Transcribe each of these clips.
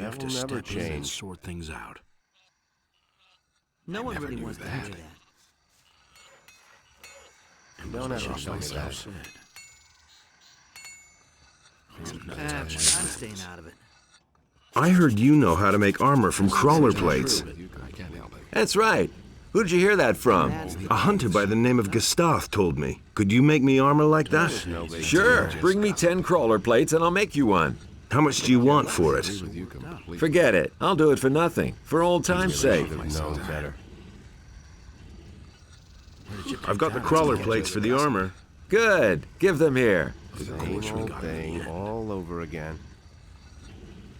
You have to step in and sort things out. No one really wants to hear that. Don't ever tell me that. I'm staying out of it. I heard you know how to make armor from crawler plates. That's right. Who did you hear that from? A hunter by the name of Gustav told me. Could you make me armor like that? Sure. Bring me 10 crawler plates and I'll make you one. How much do you want for it? Forget it. I'll do it for nothing. For old time's sake. Knows better. I've got the crawler plates for the armor. Good. Give them here. Same old thing all over again.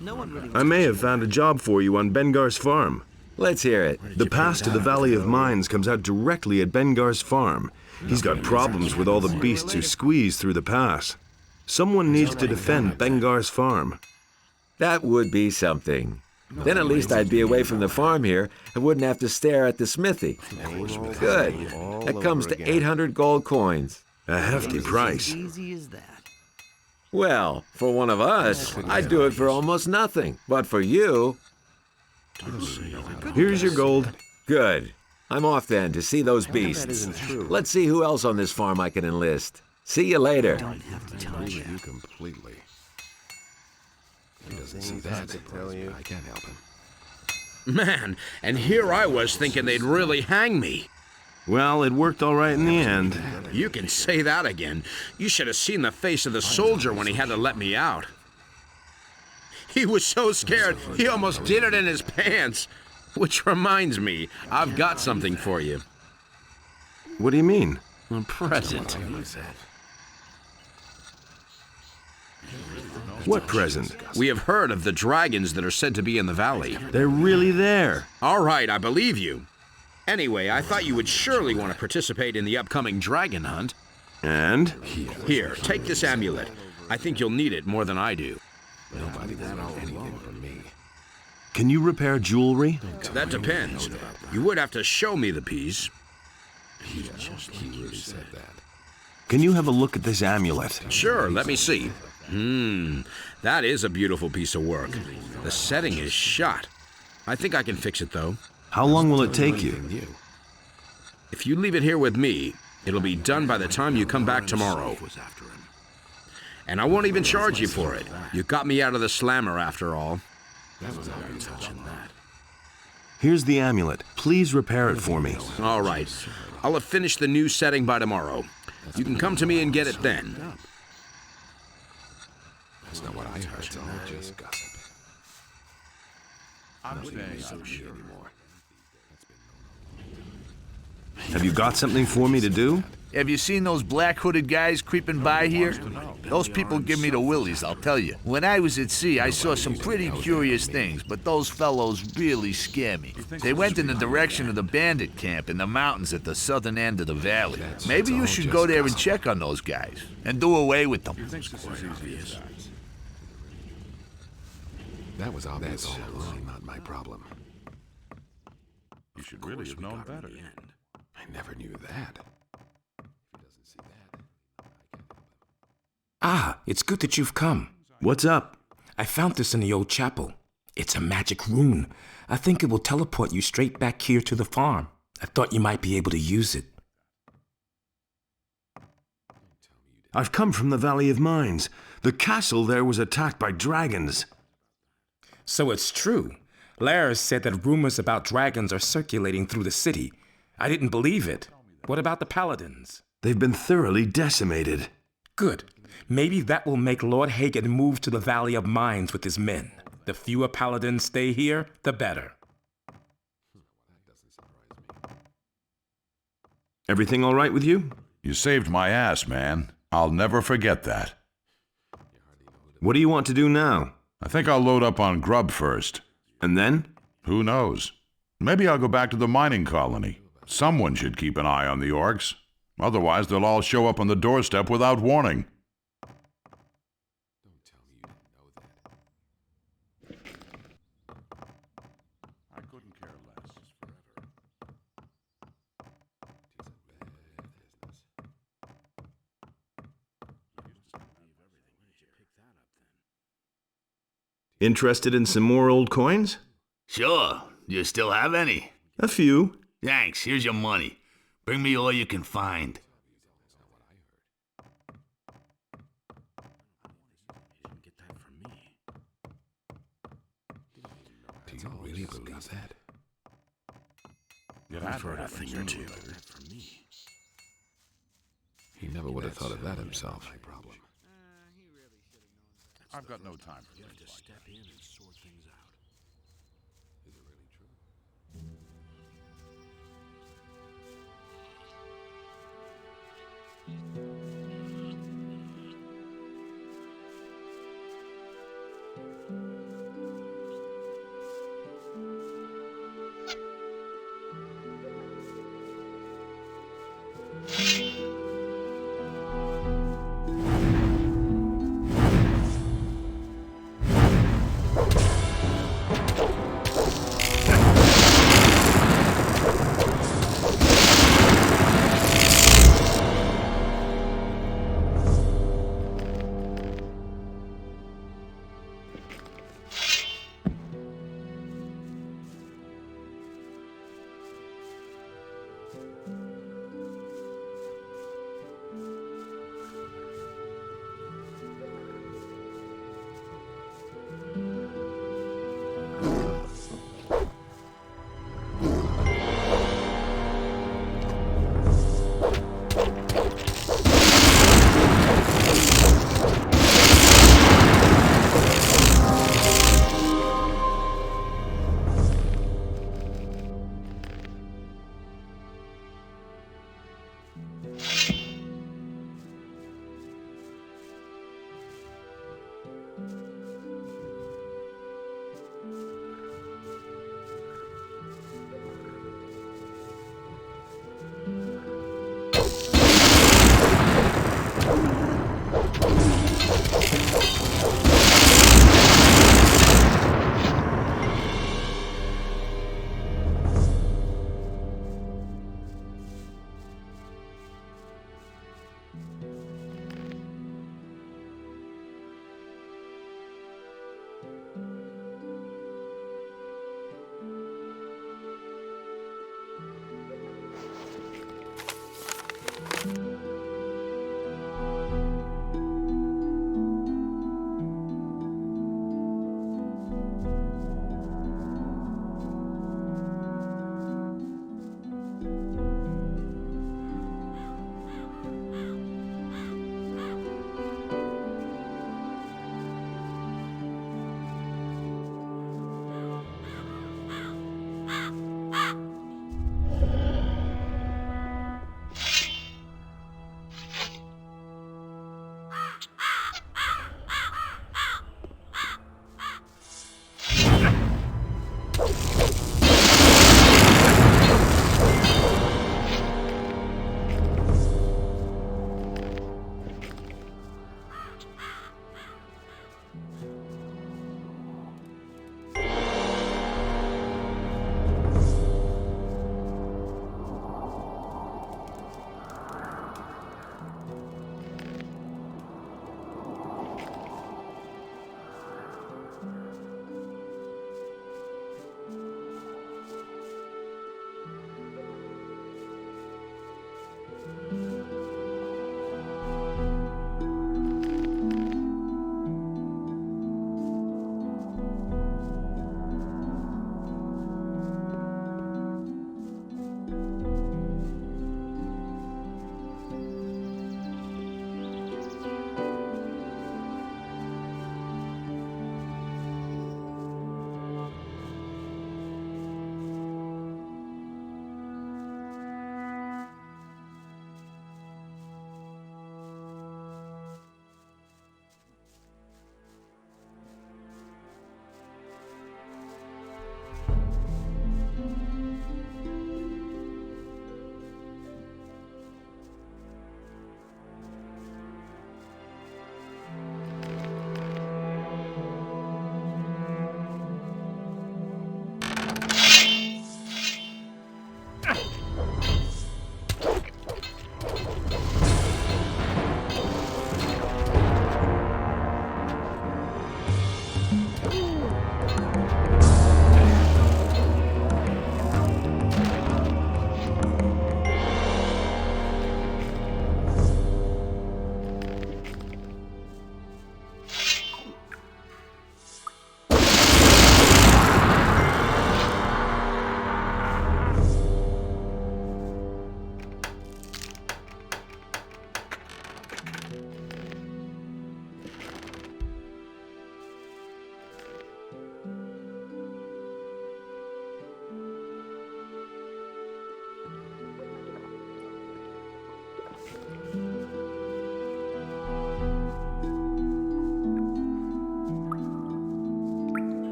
No one really. I may have found a job for you on Bengar's farm. Let's hear it. The pass to the Valley of Mines comes out directly at Bengar's farm. He's got problems with all the beasts who squeeze through the pass. Someone needs to defend Bengar's farm. That would be something. Then at least I'd be away from the farm here and wouldn't have to stare at the smithy. Good. That comes to 800 gold coins. A hefty price. Easy as that. Well, for one of us, I'd do it for almost nothing. But for you... Here's your gold. Good. I'm off then to see those That beasts. isn't true. Let's see who else on this farm I can enlist. See you later. Don't have to tell you. Completely. He doesn't see that. I can't help him. Man, and here I was thinking they'd really hang me. Well, it worked all right in the end. You can say that again. You should have seen the face of the soldier when he had to let me out. He was so scared, he almost did it in his pants. Which reminds me, I've got something for you. What do you mean? A present. What present? We have heard of the dragons that are said to be in the valley. They're really there. All right, I believe you. Anyway, I thought you would surely want to participate in the upcoming dragon hunt. And? Here, take this amulet. I think you'll need it more than I do. Nobody wants anything from me. Can you repair jewelry? That depends. You would have to show me the piece. He really said that. Can you have a look at this amulet? Sure, let me see. That is a beautiful piece of work. The setting is shot. I think I can fix it, though. How long will it take you? If you leave it here with me, it'll be done by the time you come back tomorrow. And I won't even charge you for it. You got me out of the slammer after all. Here's the amulet. Please repair it for me. All right. I'll have finished the new setting by tomorrow. You can come to me and get it then. That's not what I heard. It's all just gossip. I'm staying so sure anymore. Have you got something for me to do? Have you seen those black hooded guys creeping by here? Those people give me the willies, I'll tell you. When I was at sea, I saw some pretty curious things, but those fellows really scare me. They went in the direction of the bandit camp in the mountains at the southern end of the valley. Maybe you should go there and check on those guys, and do away with them. That was obvious all along, not my problem. You should really have known better. I never knew that. Ah, it's good that you've come. What's up? I found this in the old chapel. It's a magic rune. I think it will teleport you straight back here to the farm. I thought you might be able to use it. I've come from the Valley of Mines. The castle there was attacked by dragons. So it's true. Lars said that rumors about dragons are circulating through the city. I didn't believe it. What about the paladins? They've been thoroughly decimated. Good. Maybe that will make Lord Hagen move to the Valley of Mines with his men. The fewer paladins stay here, the better. Everything all right with you? You saved my ass, man. I'll never forget that. What do you want to do now? I think I'll load up on grub first. And then? Who knows? Maybe I'll go back to the mining colony. Someone should keep an eye on the orcs. Otherwise, they'll all show up on the doorstep without warning. I couldn't care less. Interested in some more old coins? Sure. Do you still have any? A few. Thanks. Here's your money. Bring me all you can find. Do you really believe that? I've heard a thing or two. He never would have thought of that himself. I've got no time for this.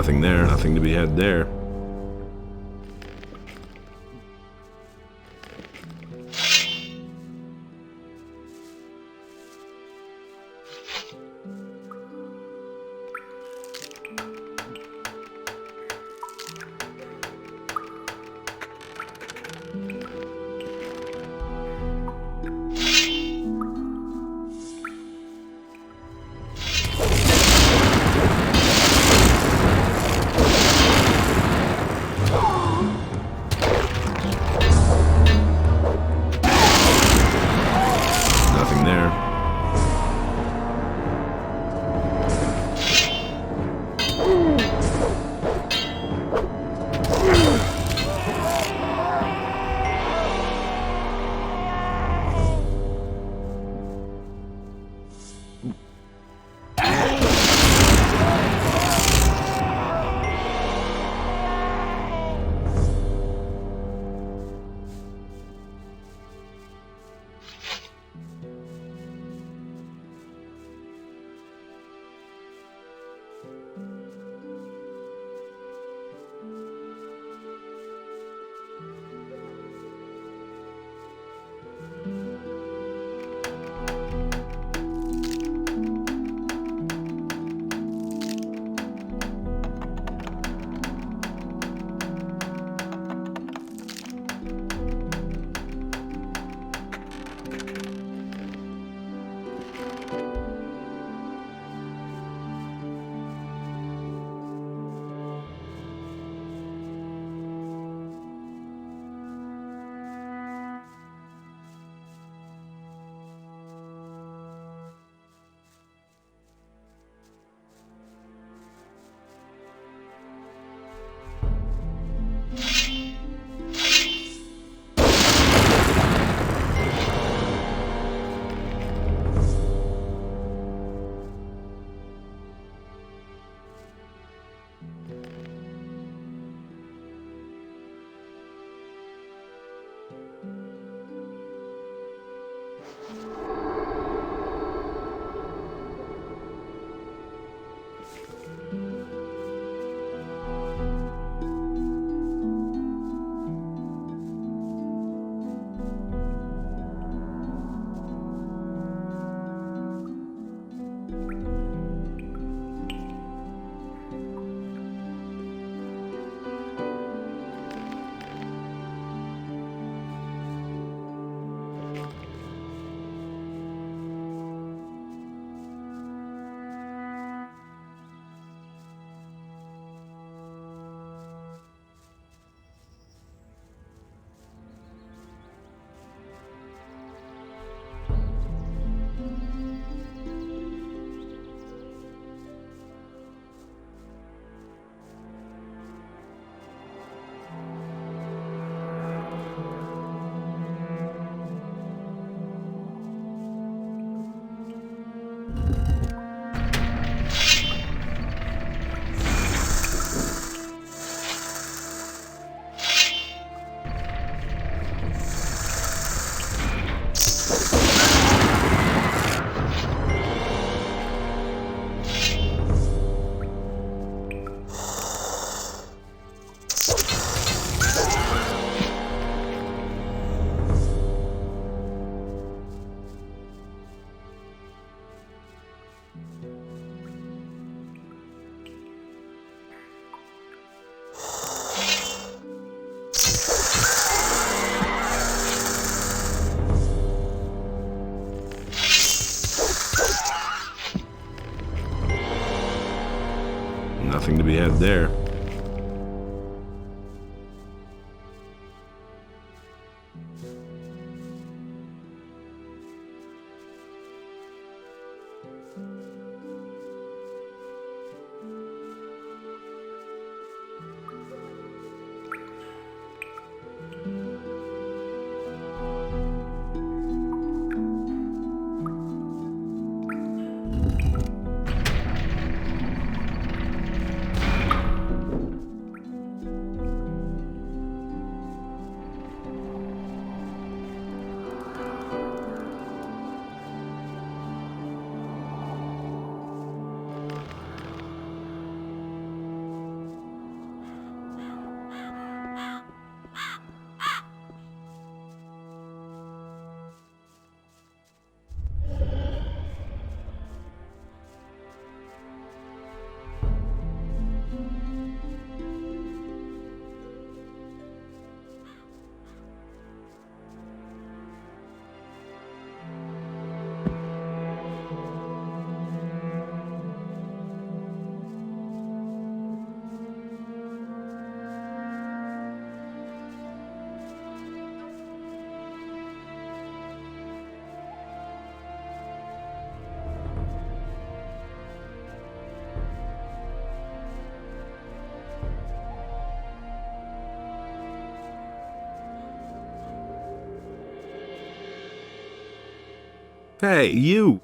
Nothing there, nothing to be had there. Nothing there. Nothing to be had there. Hey, you!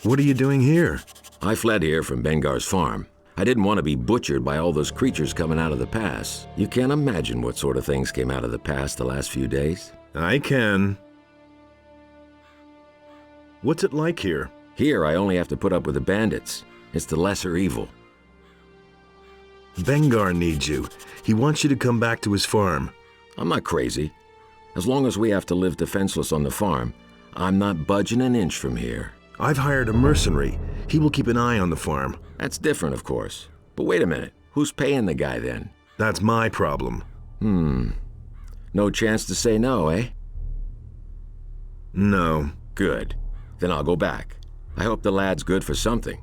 What are you doing here? I fled here from Bengar's farm. I didn't want to be butchered by all those creatures coming out of the pass. You can't imagine what sort of things came out of the pass the last few days. I can. What's it like here? Here, I only have to put up with the bandits. It's the lesser evil. Bengar needs you. He wants you to come back to his farm. I'm not crazy. As long as we have to live defenseless on the farm, I'm not budging an inch from here. I've hired a mercenary. He will keep an eye on the farm. That's different, of course. But wait a minute. Who's paying the guy then? That's my problem. No chance to say no, eh? No. Good. Then I'll go back. I hope the lad's good for something.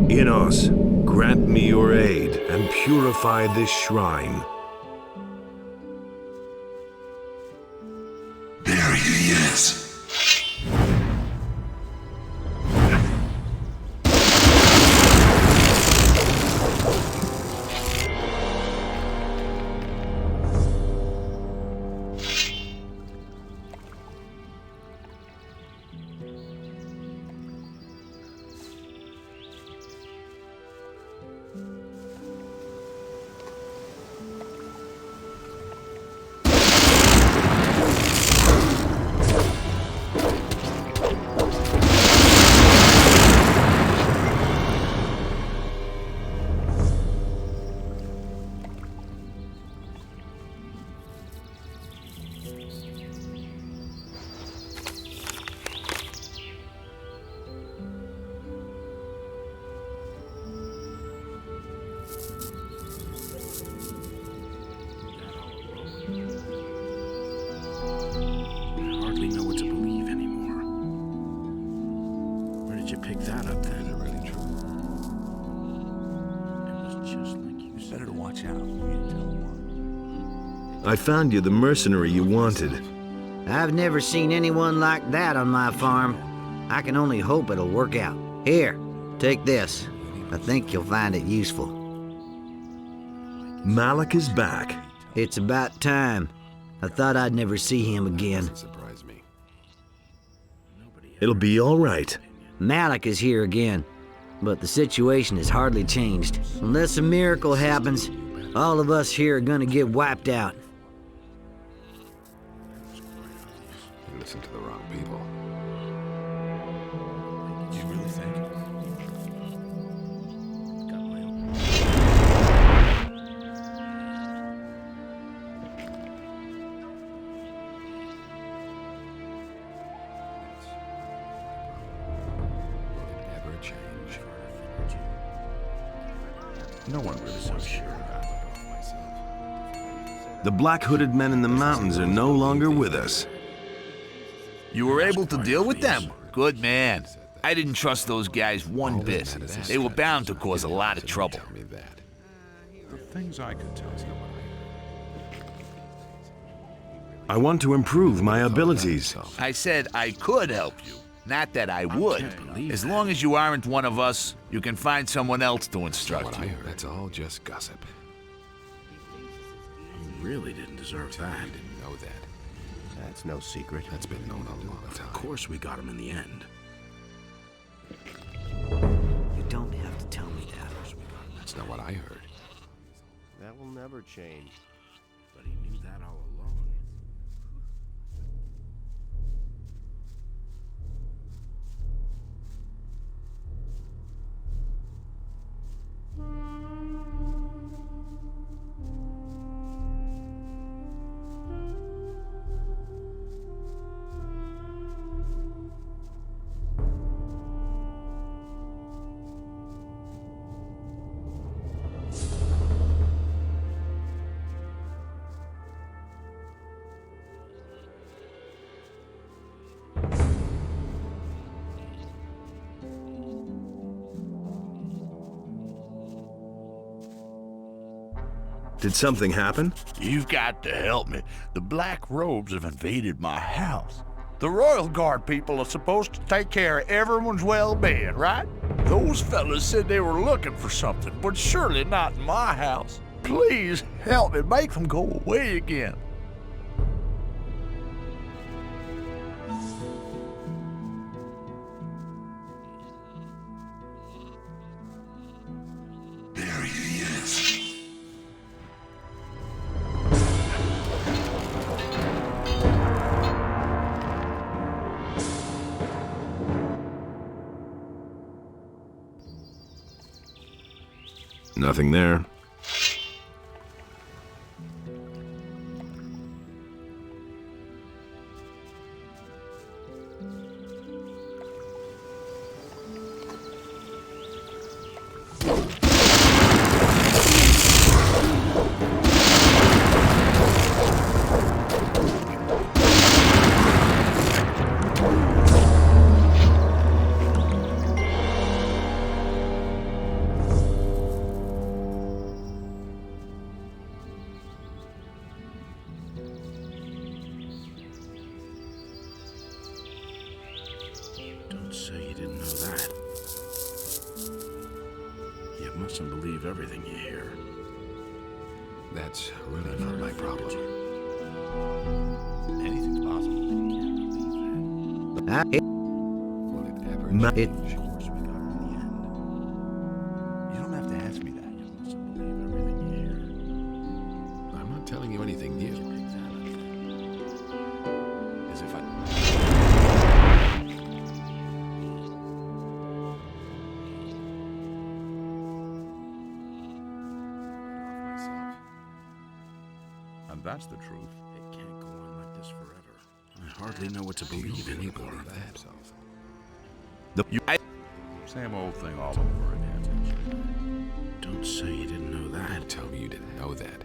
Inos, grant me your aid and purify this shrine. There he is. Know what to believe anymore. Where did you pick that up then? Is it really true? It was just like you said. Better to watch out. You tell one. I found you the mercenary you wanted. I've never seen anyone like that on my farm. I can only hope it'll work out. Here, take this. I think you'll find it useful. Malik is back. It's about time. I thought I'd never see him again. It'll be all right. Malik is here again, but the situation has hardly changed. Unless a miracle happens, all of us here are gonna get wiped out. You listen to the wrong people. You really think? Got my own. No one really so sure about myself. The black-hooded men in the mountains are no longer with us. You were able to deal with them? Good man. I didn't trust those guys one bit. They were bound to cause a lot of trouble. The things I could tell you. I want to improve my abilities. I said I could help you. Not that I would. As long as you aren't one of us, you can find someone else to instruct What I you. heard. That's all just gossip. You really didn't deserve that. I didn't know that. That's no secret. That's been known a long time. Of course we got him in the end. You don't have to tell me that. That's not what I heard. That will never change. But he knew that all along. Did something happen? You've got to help me. The Black Robes have invaded my house. The Royal Guard people are supposed to take care of everyone's well-being, right? Those fellas said they were looking for something, but surely not in my house. Please help me make them go away again. There he is. Nothing there. Don't say you didn't know that. You mustn't believe everything you hear. That's really not my problem. Anything's possible. Will it ever It- change? Of course we got him in the end. You don't have to ask me that. You mustn't believe everything you hear. I'm not telling you anything new. As if I... Myself. And that's the truth. It can't go on like this forever. I hardly know what to believe Can you anymore. believe that? Same old thing all over again. Don't say you didn't know that. Don't tell me you didn't know that.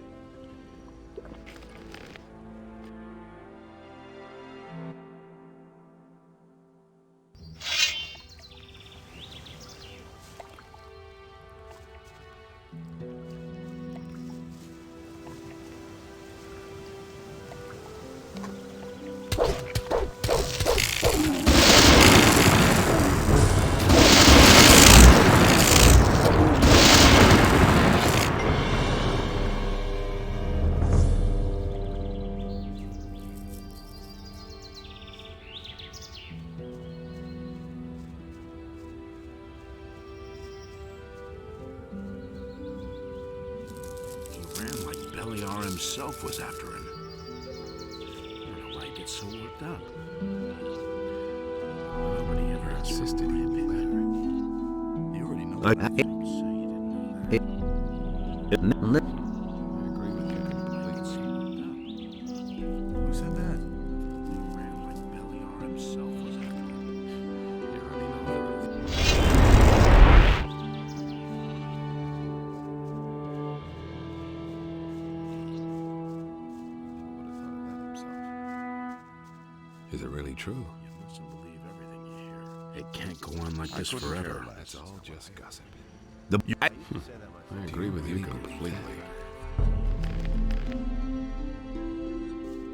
He ran like Beliar himself was after him. I don't know why he gets so worked up. Nobody ever insisted he'd be better. You already know. I- Don't say you didn't know that. I agree with you completely. Who said that? He ran like Beliar himself was after him. You already know the truth. Is it really true? You mustn't believe everything you hear. It can't go on like this couldn't care forever. less. That's all just gossip. I agree with you completely.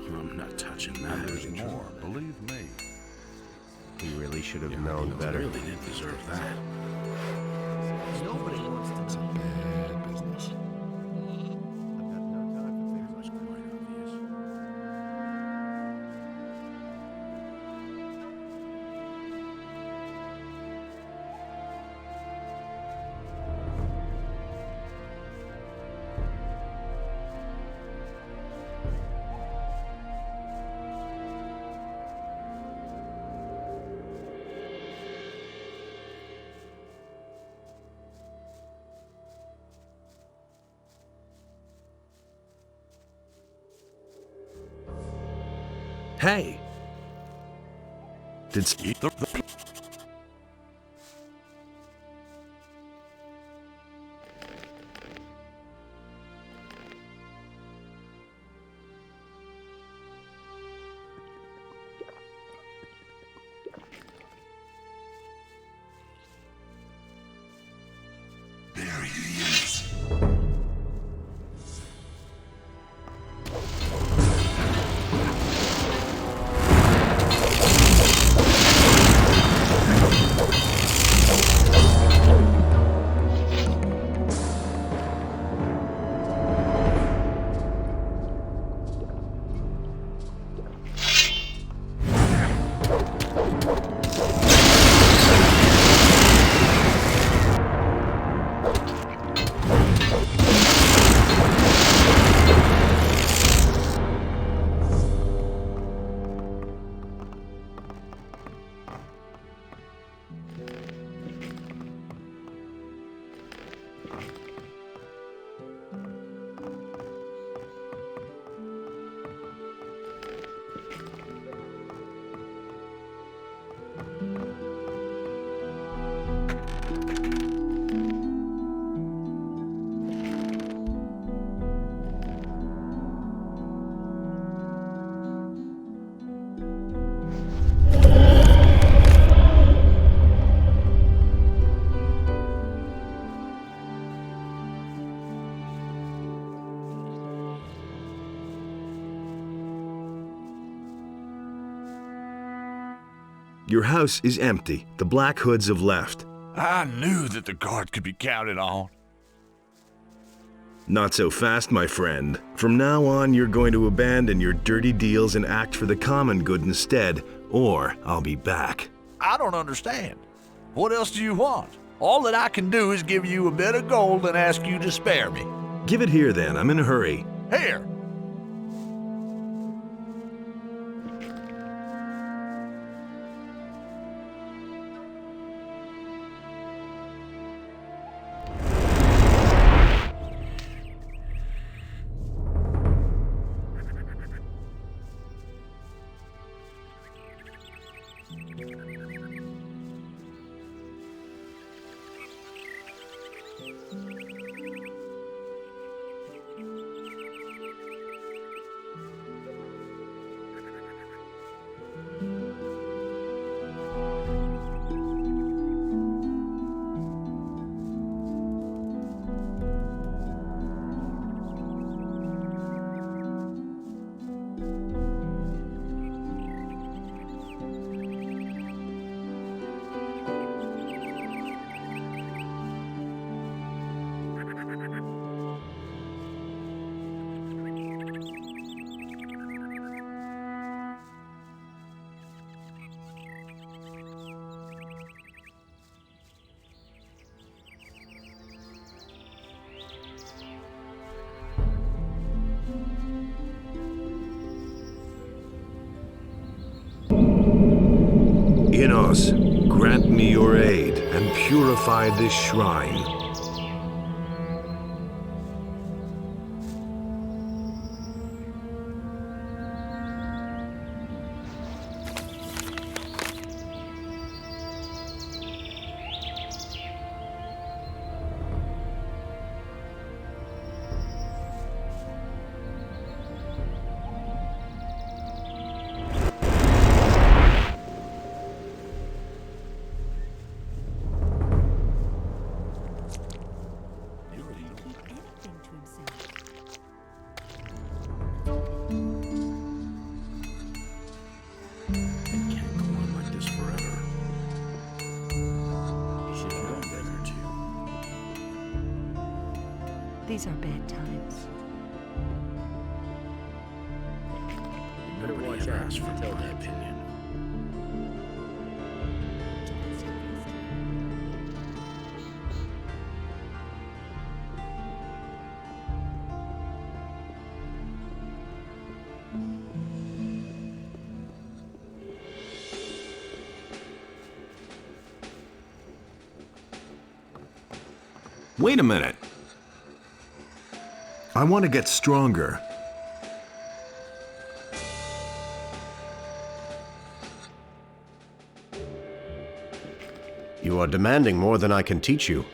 I'm not touching that. There's more, believe me. He really should have known better. Really didn't deserve that. Nobody wants to know. Bad business. I've got no time for things like that. Quite obvious. Hey! Did There he is. Your house is empty. The Black Hoods have left. I knew that the guard could be counted on. Not so fast, my friend. From now on, you're going to abandon your dirty deals and act for the common good instead, or I'll be back. I don't understand. What else do you want? All that I can do is give you a bit of gold and ask you to spare me. Give it here then, I'm in a hurry. Here. Inos, grant me your aid and purify this shrine. These are bad times. Nobody ever asked for my opinion. Wait a minute. I want to get stronger. You are demanding more than I can teach you.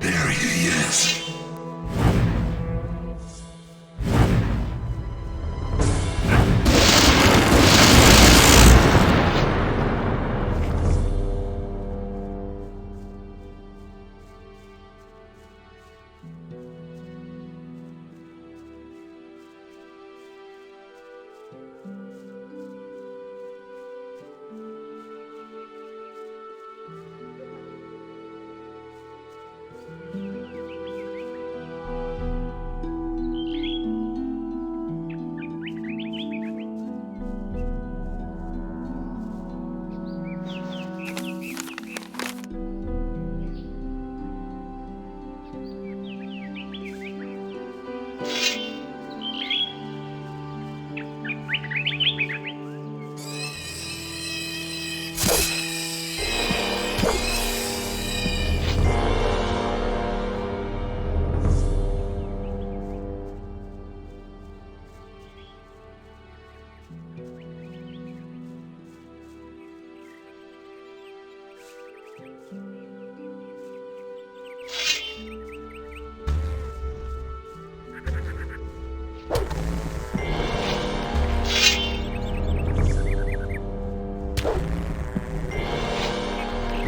There he is.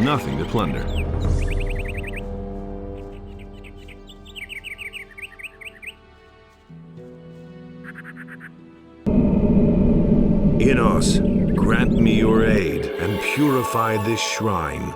Nothing to plunder. Inos, grant me your aid and purify this shrine.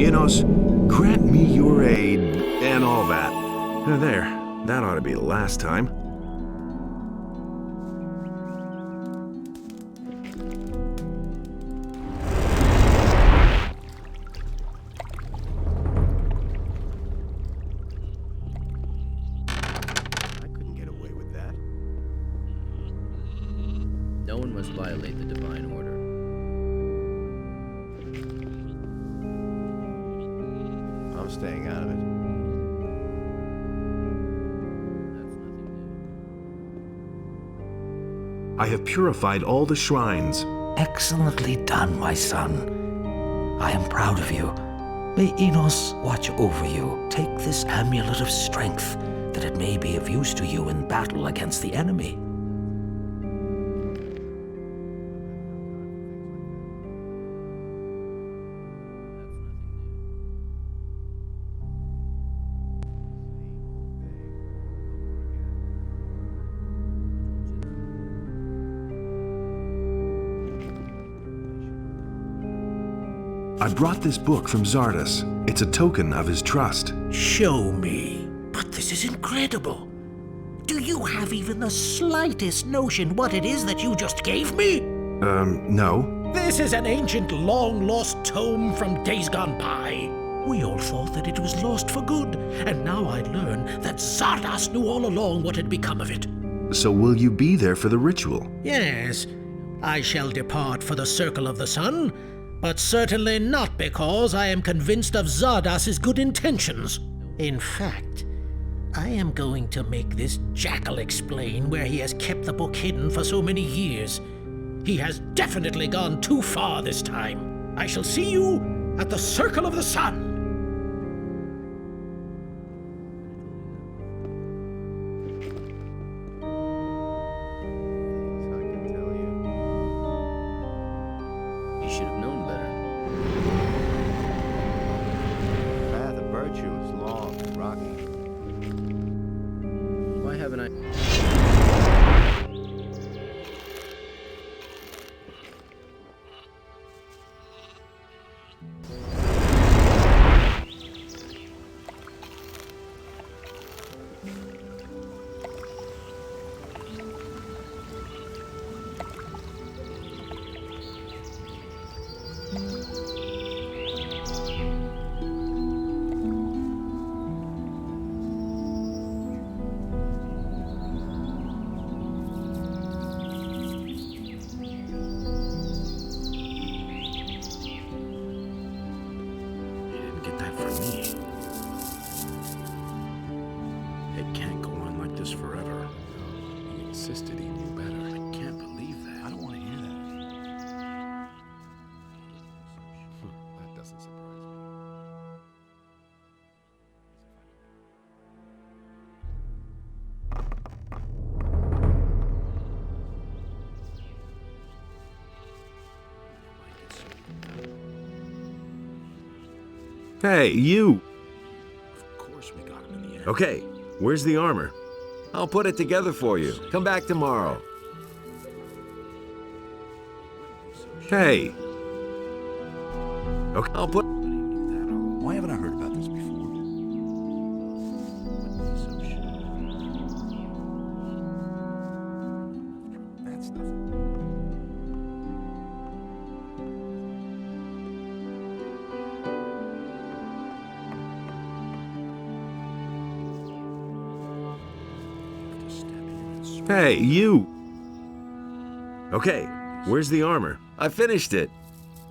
Inos, grant me your aid and all that. There, that ought to be the last time. I couldn't get away with that. No one must violate the divine order. I'm staying out of it. That's nothing new. I have purified all the shrines. Excellently done, my son. I am proud of you. May Enos watch over you. Take this amulet of strength, that it may be of use to you in battle against the enemy. I brought this book from Zardas. It's a token of his trust. Show me. But this is incredible. Do you have even the slightest notion what it is that you just gave me? No. This is an ancient, long-lost tome from days gone by. We all thought that it was lost for good, and now I learn that Zardas knew all along what had become of it. So will you be there for the ritual? Yes, I shall depart for the Circle of the Sun, but certainly not because I am convinced of Zardas's good intentions. In fact, I am going to make this jackal explain where he has kept the book hidden for so many years. He has definitely gone too far this time. I shall see you at the Circle of the Sun. You should have known better. The path of virtue is long and rocky. Why haven't I... Forever. He insisted he knew better. I can't believe that. I don't want to hear that. That doesn't surprise me. Hey, you! Of course we got him in the end. Okay, where's the armor? I'll put it together for you. Come back tomorrow. Hey! Okay. I'll put... Why haven't I heard about this before? That's nothing. Hey, you! Okay, where's the armor? I finished it.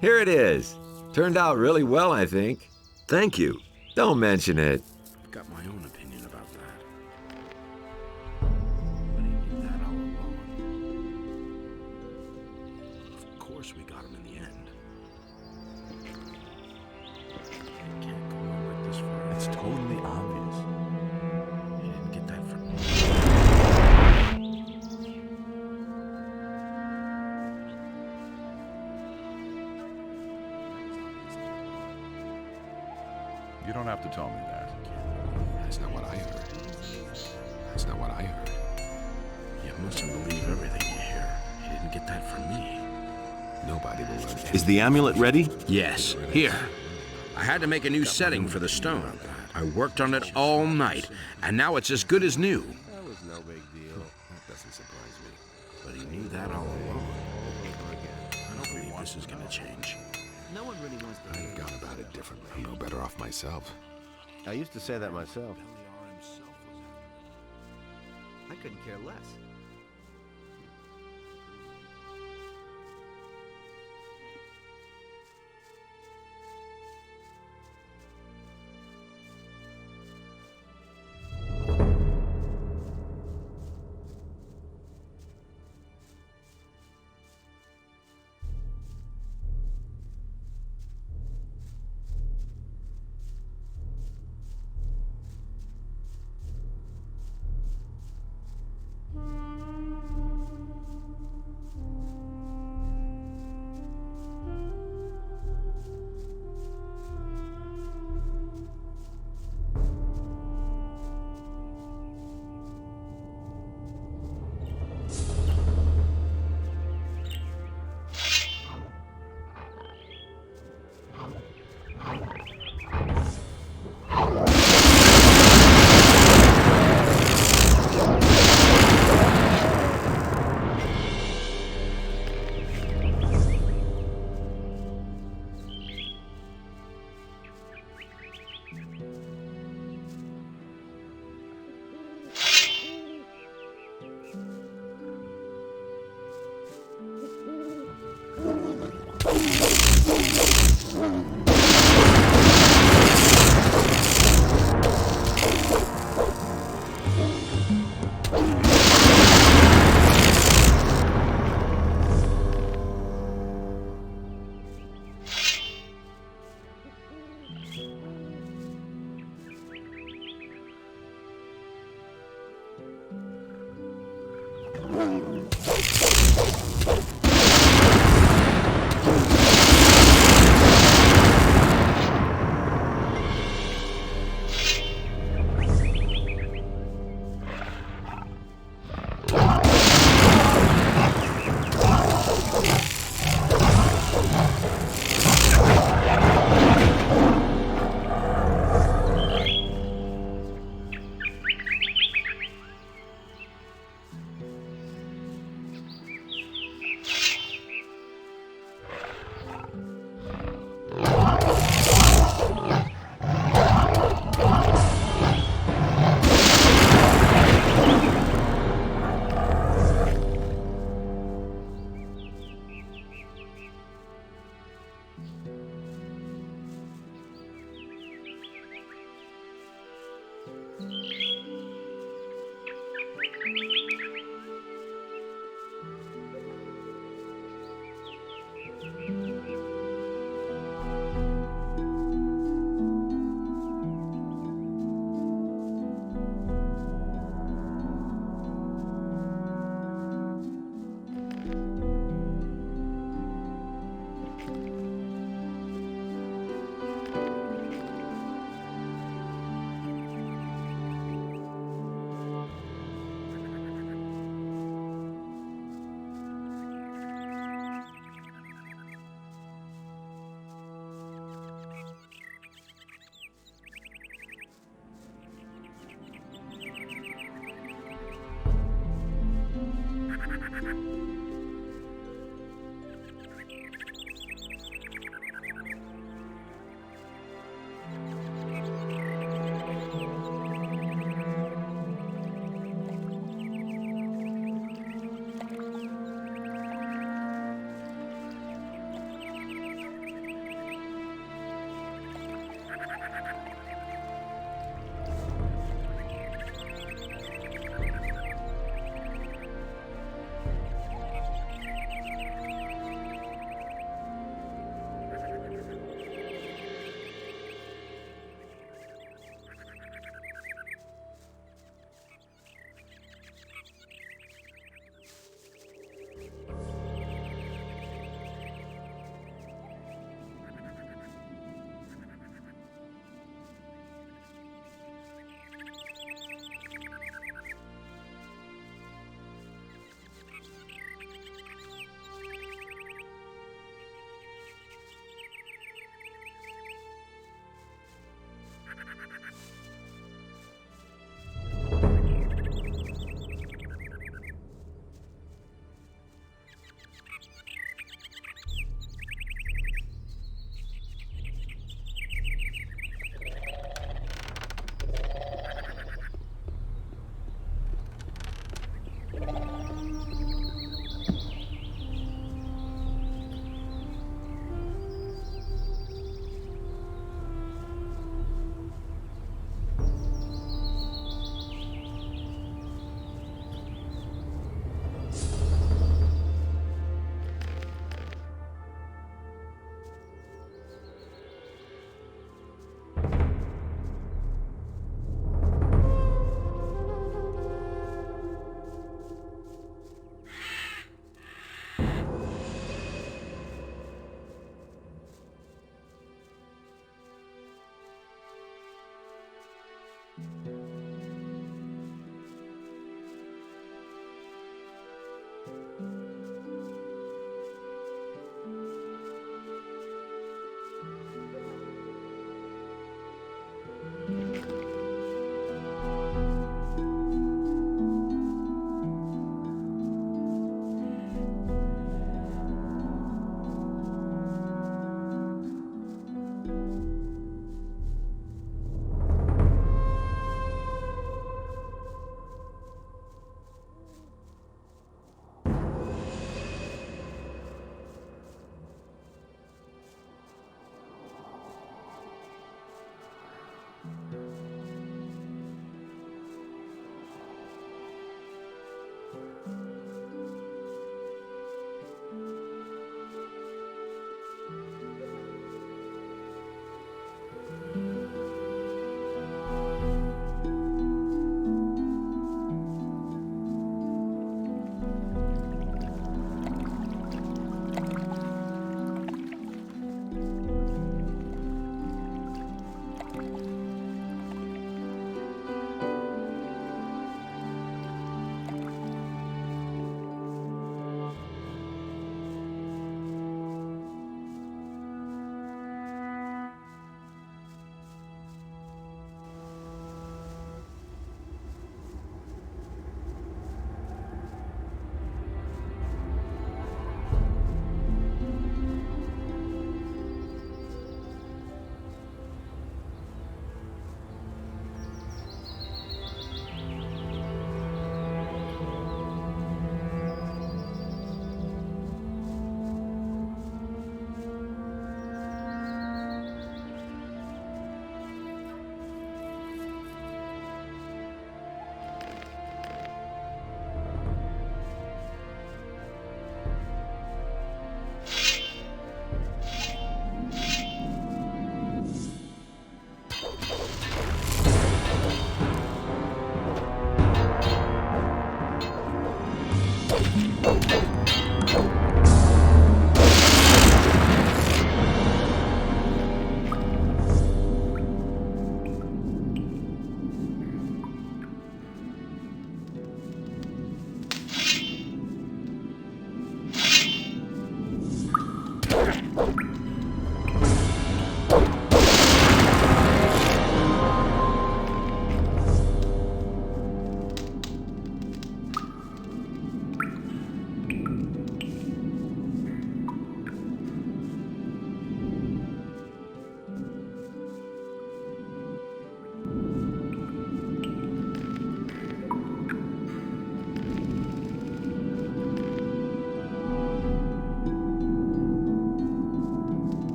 Here it is. Turned out really well, I think. Thank you. Don't mention it. I've got my own opinion about that. But he knew that all along. Of course we got him in the end. Can't go on like this forever. It's totally obvious. He didn't get that from me. You don't have to tell me that. That's not what I heard. That's not what I heard. You mustn't believe everything you hear. He didn't get that from me. Nobody will learn. Is the amulet ready? Yes, here. I had to make a new setting for the stone. I worked on it all night, and now it's as good as new. That was no big deal. That doesn't surprise me. But he knew that all along. I don't believe this is gonna change. No one really wants to I've gone about it differently. I'm no better off myself. I used to say that myself. I couldn't care less.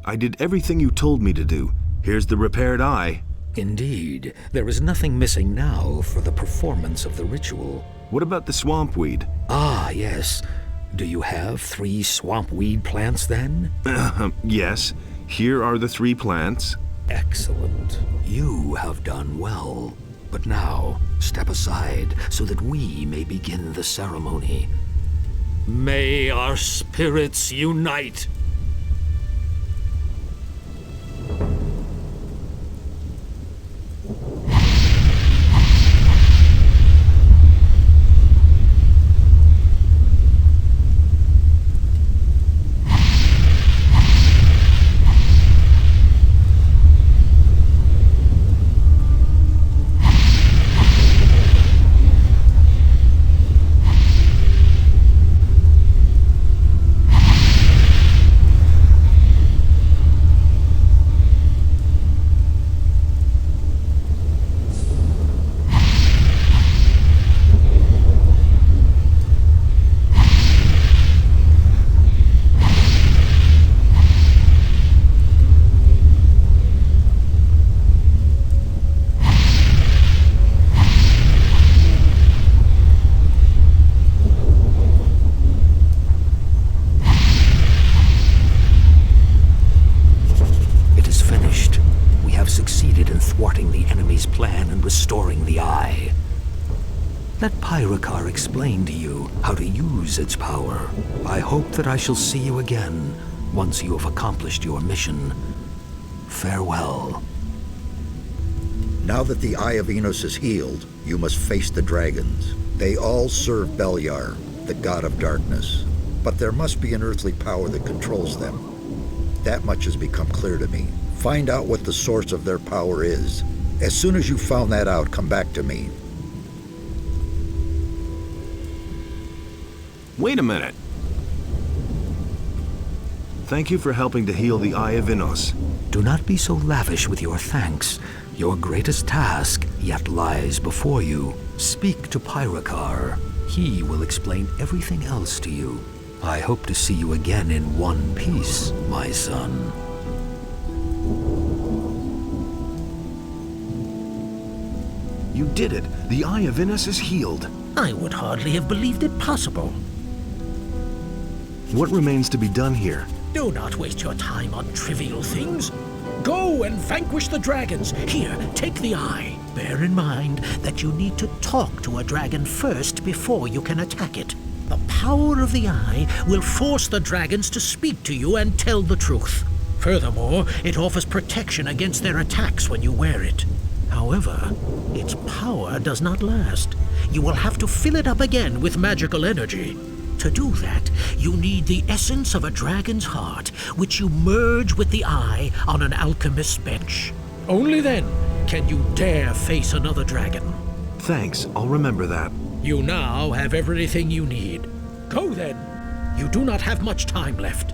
I did everything you told me to do. Here's the repaired eye. Indeed, there is nothing missing now for the performance of the ritual. What about the swamp weed? Ah, yes. Do you have 3 swamp weed plants then? Yes. Here are the 3 plants. Excellent. You have done well. But now, step aside so that we may begin the ceremony. May our spirits unite! Let Pyrocar explain to you how to use its power. I hope that I shall see you again once you have accomplished your mission. Farewell. Now that the Eye of Enos is healed, you must face the dragons. They all serve Beliar, the god of darkness. But there must be an earthly power that controls them. That much has become clear to me. Find out what the source of their power is. As soon as you've found that out, come back to me. Wait a minute. Thank you for helping to heal the Eye of Enos. Do not be so lavish with your thanks. Your greatest task yet lies before you. Speak to Pyrocar. He will explain everything else to you. I hope to see you again in one piece, my son. You did it. The Eye of Enos is healed. I would hardly have believed it possible. What remains to be done here? Do not waste your time on trivial things. Go and vanquish the dragons. Here, take the eye. Bear in mind that you need to talk to a dragon first before you can attack it. The power of the eye will force the dragons to speak to you and tell the truth. Furthermore, it offers protection against their attacks when you wear it. However, its power does not last. You will have to fill it up again with magical energy. To do that, you need the essence of a dragon's heart, which you merge with the eye on an alchemist's bench. Only then can you dare face another dragon. Thanks, I'll remember that. You now have everything you need. Go then. You do not have much time left.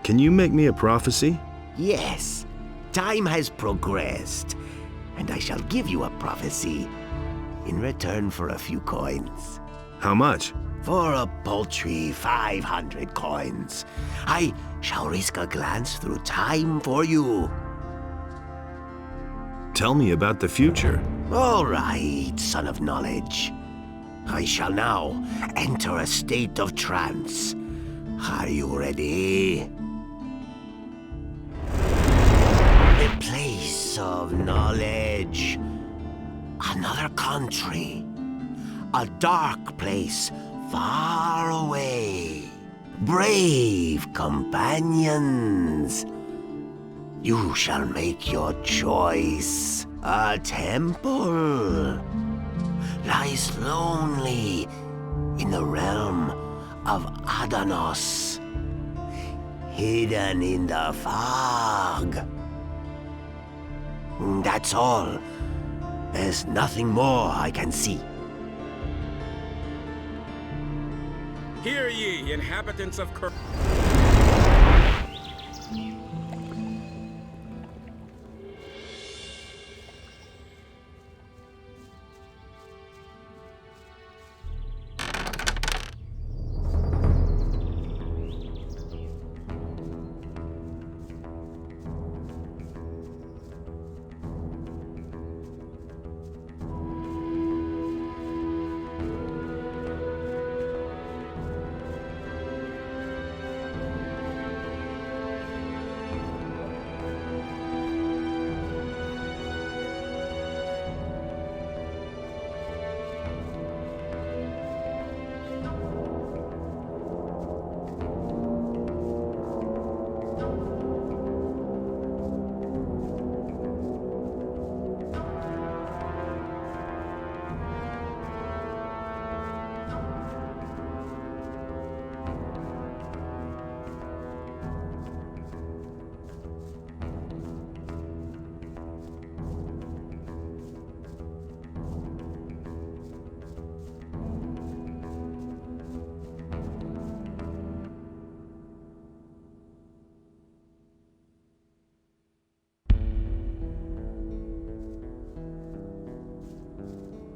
Can you make me a prophecy? Yes, time has progressed, and I shall give you a prophecy in return for a few coins. How much? For a paltry 500 coins, I shall risk a glance through time for you. Tell me about the future. All right, son of knowledge. I shall now enter a state of trance. Are you ready? A place of knowledge. Another country. A dark place far away. Brave companions. You shall make your choice. A temple lies lonely in the realm of Adanos, hidden in the fog. That's all. There's nothing more I can see. Hear ye, inhabitants of Khorinis.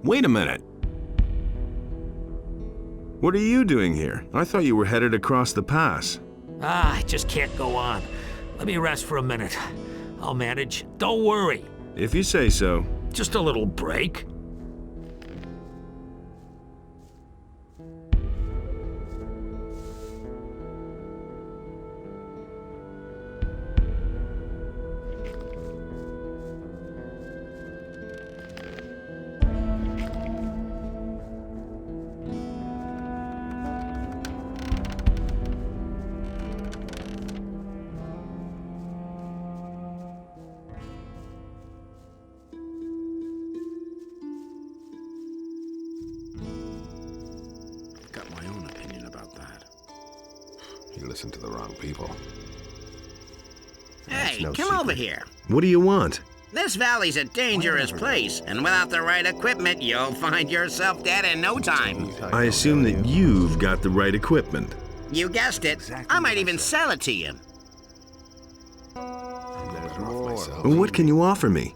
Wait a minute. What are you doing here? I thought you were headed across the pass. I just can't go on. Let me rest for a minute. I'll manage. Don't worry. If you say so. Just a little break. You listened to the wrong people. Hey, come over here. What do you want? This valley's a dangerous place, and without the right equipment, you'll find yourself dead in no time. I assume that you've got the right equipment. You guessed it. I might even sell it to you. What can you offer me?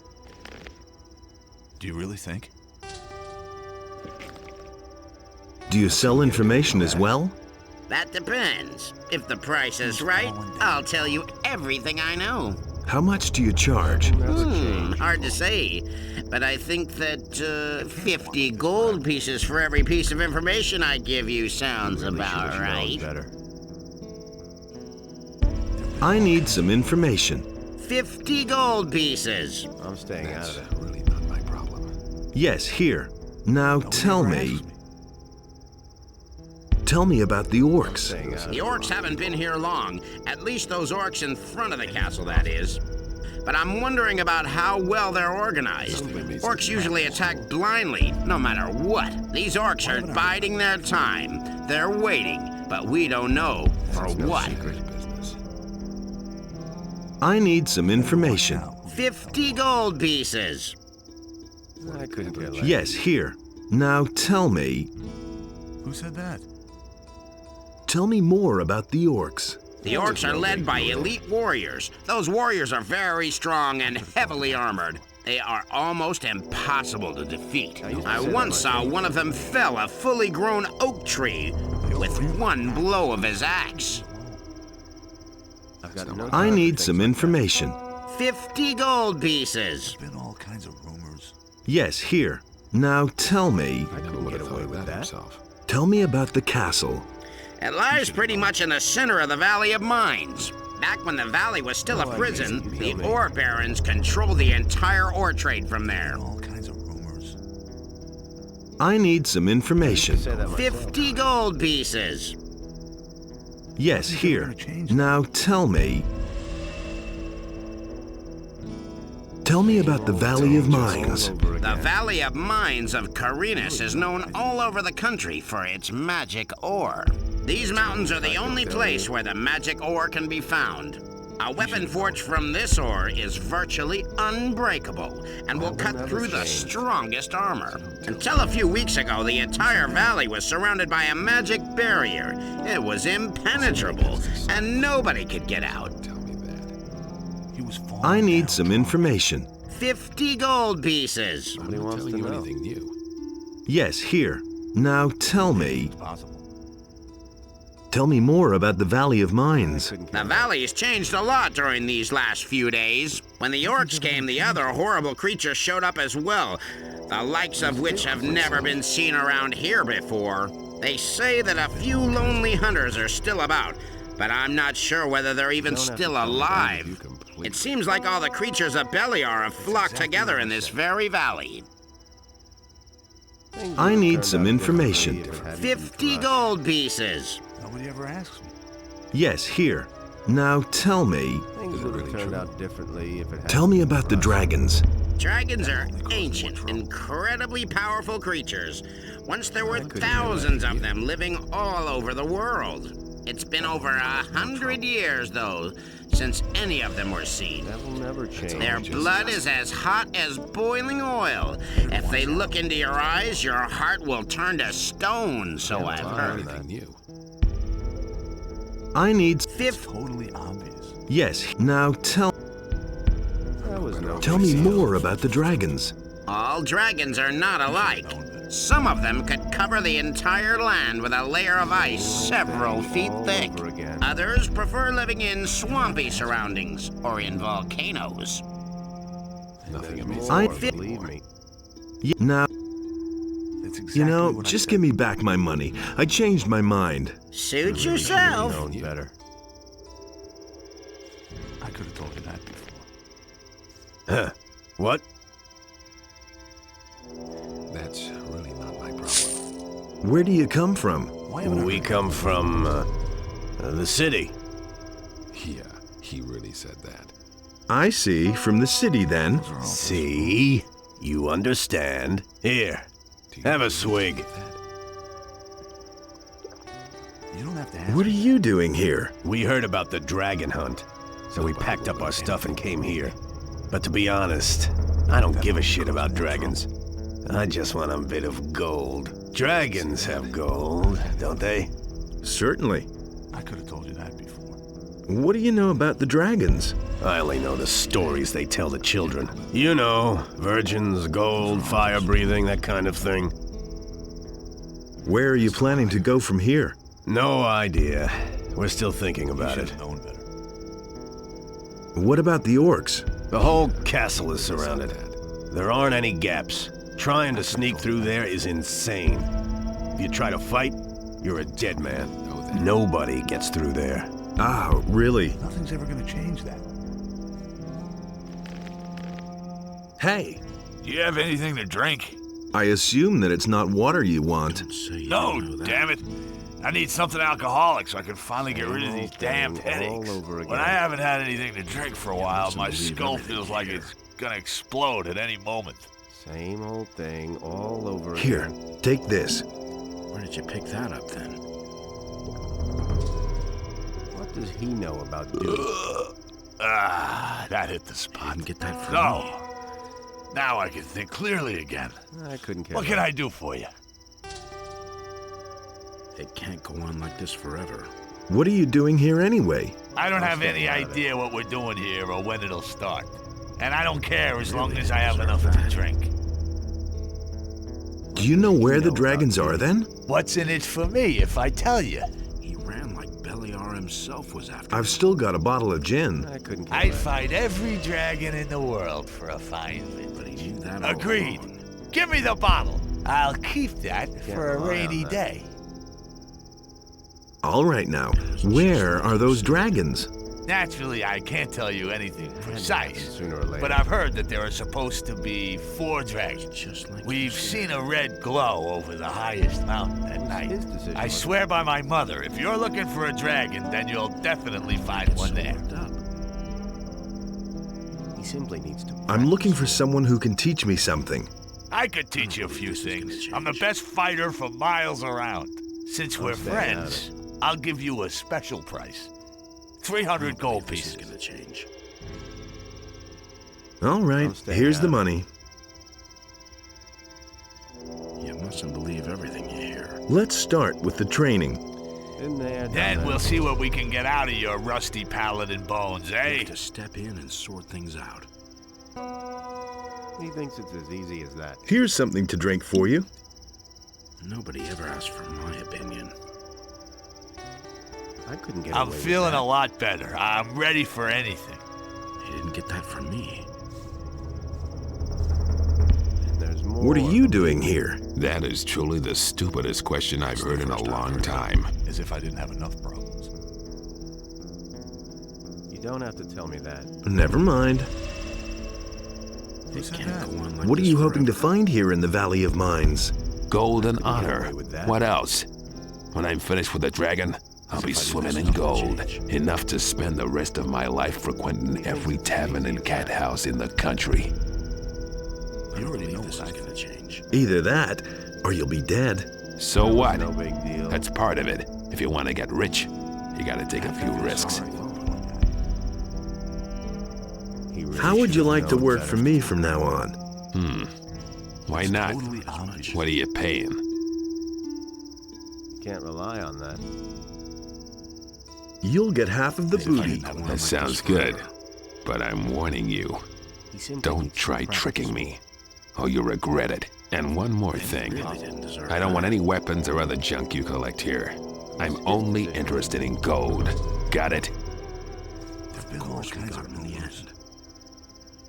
Do you really think? Do you sell information as well? That depends. If the price is right, I'll tell you everything I know. How much do you charge? Hard to say. But I think that 50 gold pieces for every piece of information I give you sounds about right. I need some information. 50 gold pieces. I'm staying out of it. That's really not my problem. Yes, here. Now tell me. Tell me about the orcs. The orcs haven't been here long. At least those orcs in front of the castle, that is. But I'm wondering about how well they're organized. Orcs usually attack blindly, no matter what. These orcs are biding their time. They're waiting, but we don't know for what. I need some information. 50 gold pieces. I couldn't get less. Yes, here. Now tell me. Who said that? Tell me more about the orcs. The orcs are led by elite warriors. Those warriors are very strong and heavily armored. They are almost impossible to defeat. I once saw one of them fell a fully grown oak tree with one blow of his axe. I need some information. 50 gold pieces. Been all kinds of rumors. Yes, here. Now tell me. I never would have thought of that himself. Tell me about the castle. It lies pretty much in the center of the Valley of Mines. Back when the valley was still a prison, the ore barons controlled the entire ore trade from there. All kinds of rumors. I need some information. 50 gold pieces. Yes, here. Now tell me. Tell me about the Valley of Mines. The Valley of Mines of Khorinis is known all over the country for its magic ore. These mountains are the only place where the magic ore can be found. A weapon forged from this ore is virtually unbreakable and will cut through the strongest armor. Until a few weeks ago, the entire valley was surrounded by a magic barrier. It was impenetrable, and nobody could get out. I need some information. 50 gold pieces. I'm not telling you anything new. Yes, here. Now tell me. Tell me more about the Valley of Mines. The valley's changed a lot during these last few days. When the orcs came, the other horrible creatures showed up as well, the likes of which have never been seen around here before. They say that a few lonely hunters are still about, but I'm not sure whether they're even still alive. It seems like all the creatures of Beliar have flocked together in this very valley. I need some information. 50 gold pieces. Nobody ever asks me. Yes, here. Now tell me. Things would have turned out differently if it had. Tell me about the dragons. Dragons are ancient, incredibly powerful creatures. Once there were thousands of them living all over the world. It's been over 100 years, though, since any of them were seen. That will never change. Their blood is as hot as boiling oil. If they look into your eyes, your heart will turn to stone, so I've heard. Anything new. I need. Totally obvious. Yes, now tell me more about the dragons. All dragons are not alike. Some of them could cover the entire land with a layer of ice several feet thick. Others prefer living in swampy surroundings or in volcanoes. Nothing amazing. I Believe me. Now, Exactly you know, what I just said. give me back my money. I changed my mind. Suit yourself. Known better. I could have told you that before. Huh. What? That's really not my problem. Where do you come from? We come from the city. Yeah, he really said that. I see. From the city, then. See? You understand. Here. Have a swig. You don't have to ask. What are you doing here? We heard about the dragon hunt, so we packed up our stuff and came here. But to be honest, I don't give a shit about dragons. I just want a bit of gold. Dragons have gold, don't they? Certainly. I could have told you that before. What do you know about the dragons? I only know the stories they tell the children. You know, virgins, gold, fire breathing, that kind of thing. Where are you planning to go from here? No idea. We're still thinking about it. Known better. What about the orcs? The whole castle is surrounded. There aren't any gaps. Trying to sneak through there is insane. If you try to fight, you're a dead man. Nobody gets through there. Ah, really? Nothing's ever going to change that. Hey, Do you have anything to drink? I assume that it's not water you want. No, damn it. I need something alcoholic so I can finally get rid of these damned headaches. When I haven't had anything to drink for a while, my skull feels like it's gonna explode at any moment. Same old thing all over Here, take this. Where did you pick that up, then? What does he know about doing? That hit the spot. Get that from No. Now I can think clearly again. I couldn't care. What can I do for you? It can't go on like this forever. What are you doing here anyway? I don't have any idea what we're doing here or when it'll start. And I don't care as long as I have enough to drink. Do you know where the dragons are then? What's in it for me if I tell you? He ran like Beliar himself was after I've still got a bottle of gin. I'd fight every dragon in the world for a fine but he knew that. Agreed. Give me the bottle. I'll keep that for a rainy day. All right now, where are those dragons? Naturally, I can't tell you anything precise, but I've heard that there are supposed to be 4 dragons. We've seen a red glow over the highest mountain at night. I swear by my mother, if you're looking for a dragon, then you'll definitely find one there. He simply needs to. I'm looking for someone who can teach me something. I could teach you a few things. I'm the best fighter for miles around. Since we're friends, I'll give you a special price. 300 gold pieces. All right, here's the money. You mustn't believe everything you hear. Let's start with the training. Then we'll see what we can get out of your rusty paladin bones, eh? To step in and sort things out. He thinks it's as easy as that. Here's something to drink for you. Nobody ever asked for my opinion. I couldn't get I'm away with feeling that. a lot better. I'm ready for anything. You didn't get that from me. There's more. What are you doing here? That is truly the stupidest question I've heard in a long time. As if I didn't have enough problems. You don't have to tell me that. Never mind. It can't go on like What are this you hoping to forever. find here in the Valley of Mines? Gold and honor. away with that. What else? When I'm finished with the dragon, I'll be swimming in gold. Enough to spend the rest of my life frequenting every tavern and cat house in the country. You already know this is gonna change. Either that, or you'll be dead. So what? No big deal. That's part of it. If you want to get rich, you gotta take a few risks. He really How would you should've like to known work better. for me from now on? Why not? What are you paying? Can't rely on that. You'll get half of the booty. That sounds good, but I'm warning you. He simply Don't needs to try practice. tricking me, or you'll regret it. And one more thing. I don't want any weapons or other junk you collect here. I'm only interested in gold. Got it? Of course, we got him in the end.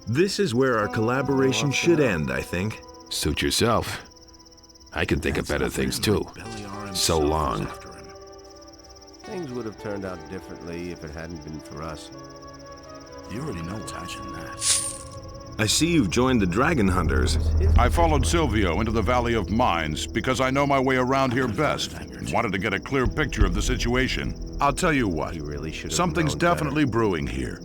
This is where our collaboration should end, I think. Suit yourself. I can think of better things too. So long. Things would have turned out differently if it hadn't been for us. You already know touching that. I see you've joined the Dragon Hunters. I followed Silvio into the Valley of Mines because I know my way around here best and wanted to get a clear picture of the situation. I'll tell you what, He really should have something's known better. definitely brewing here.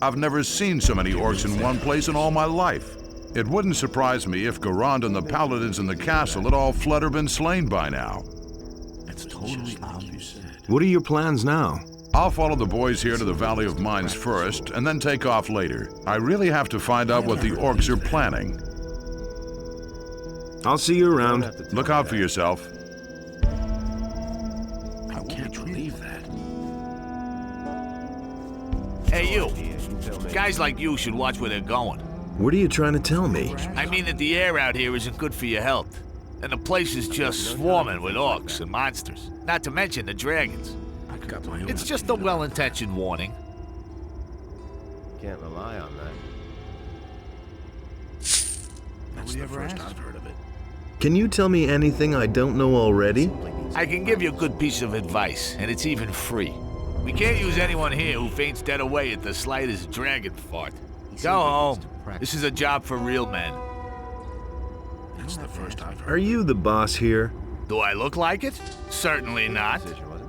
I've never seen so many orcs in one place in all my life. It wouldn't surprise me if Garand and the paladins in the castle had all fled or been slain by now. It's totally like you said. What are your plans now? I'll follow the boys here to the Valley of Mines first, and then take off later. I really have to find out what the orcs are planning. I'll see you around. Look out for yourself. I can't believe that. Hey, you. Guys like you should watch where they're going. What are you trying to tell me? I mean that the air out here isn't good for your health. And the place is just swarming with orcs and monsters. Not to mention the dragons. I got my own. It's just a well-intentioned warning. Can't rely on that. That's the first I've heard of it. Can you tell me anything I don't know already? I can give you a good piece of advice, and it's even free. We can't use anyone here who faints dead away at the slightest dragon fart. Go home. This is a job for real men. That's the first I've heard. Are you the boss here? Do I look like it? Certainly not.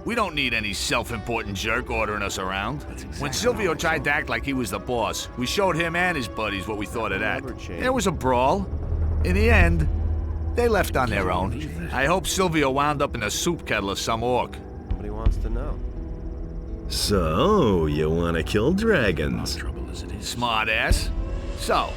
We don't need any self-important jerk ordering us around. When Silvio tried to act like he was the boss, we showed him and his buddies what we thought of that. There was a brawl. In the end, they left on their own. I hope Silvio wound up in a soup kettle of some orc. Nobody wants to know. So, you want to kill dragons? Trouble as it is. Smart ass. So,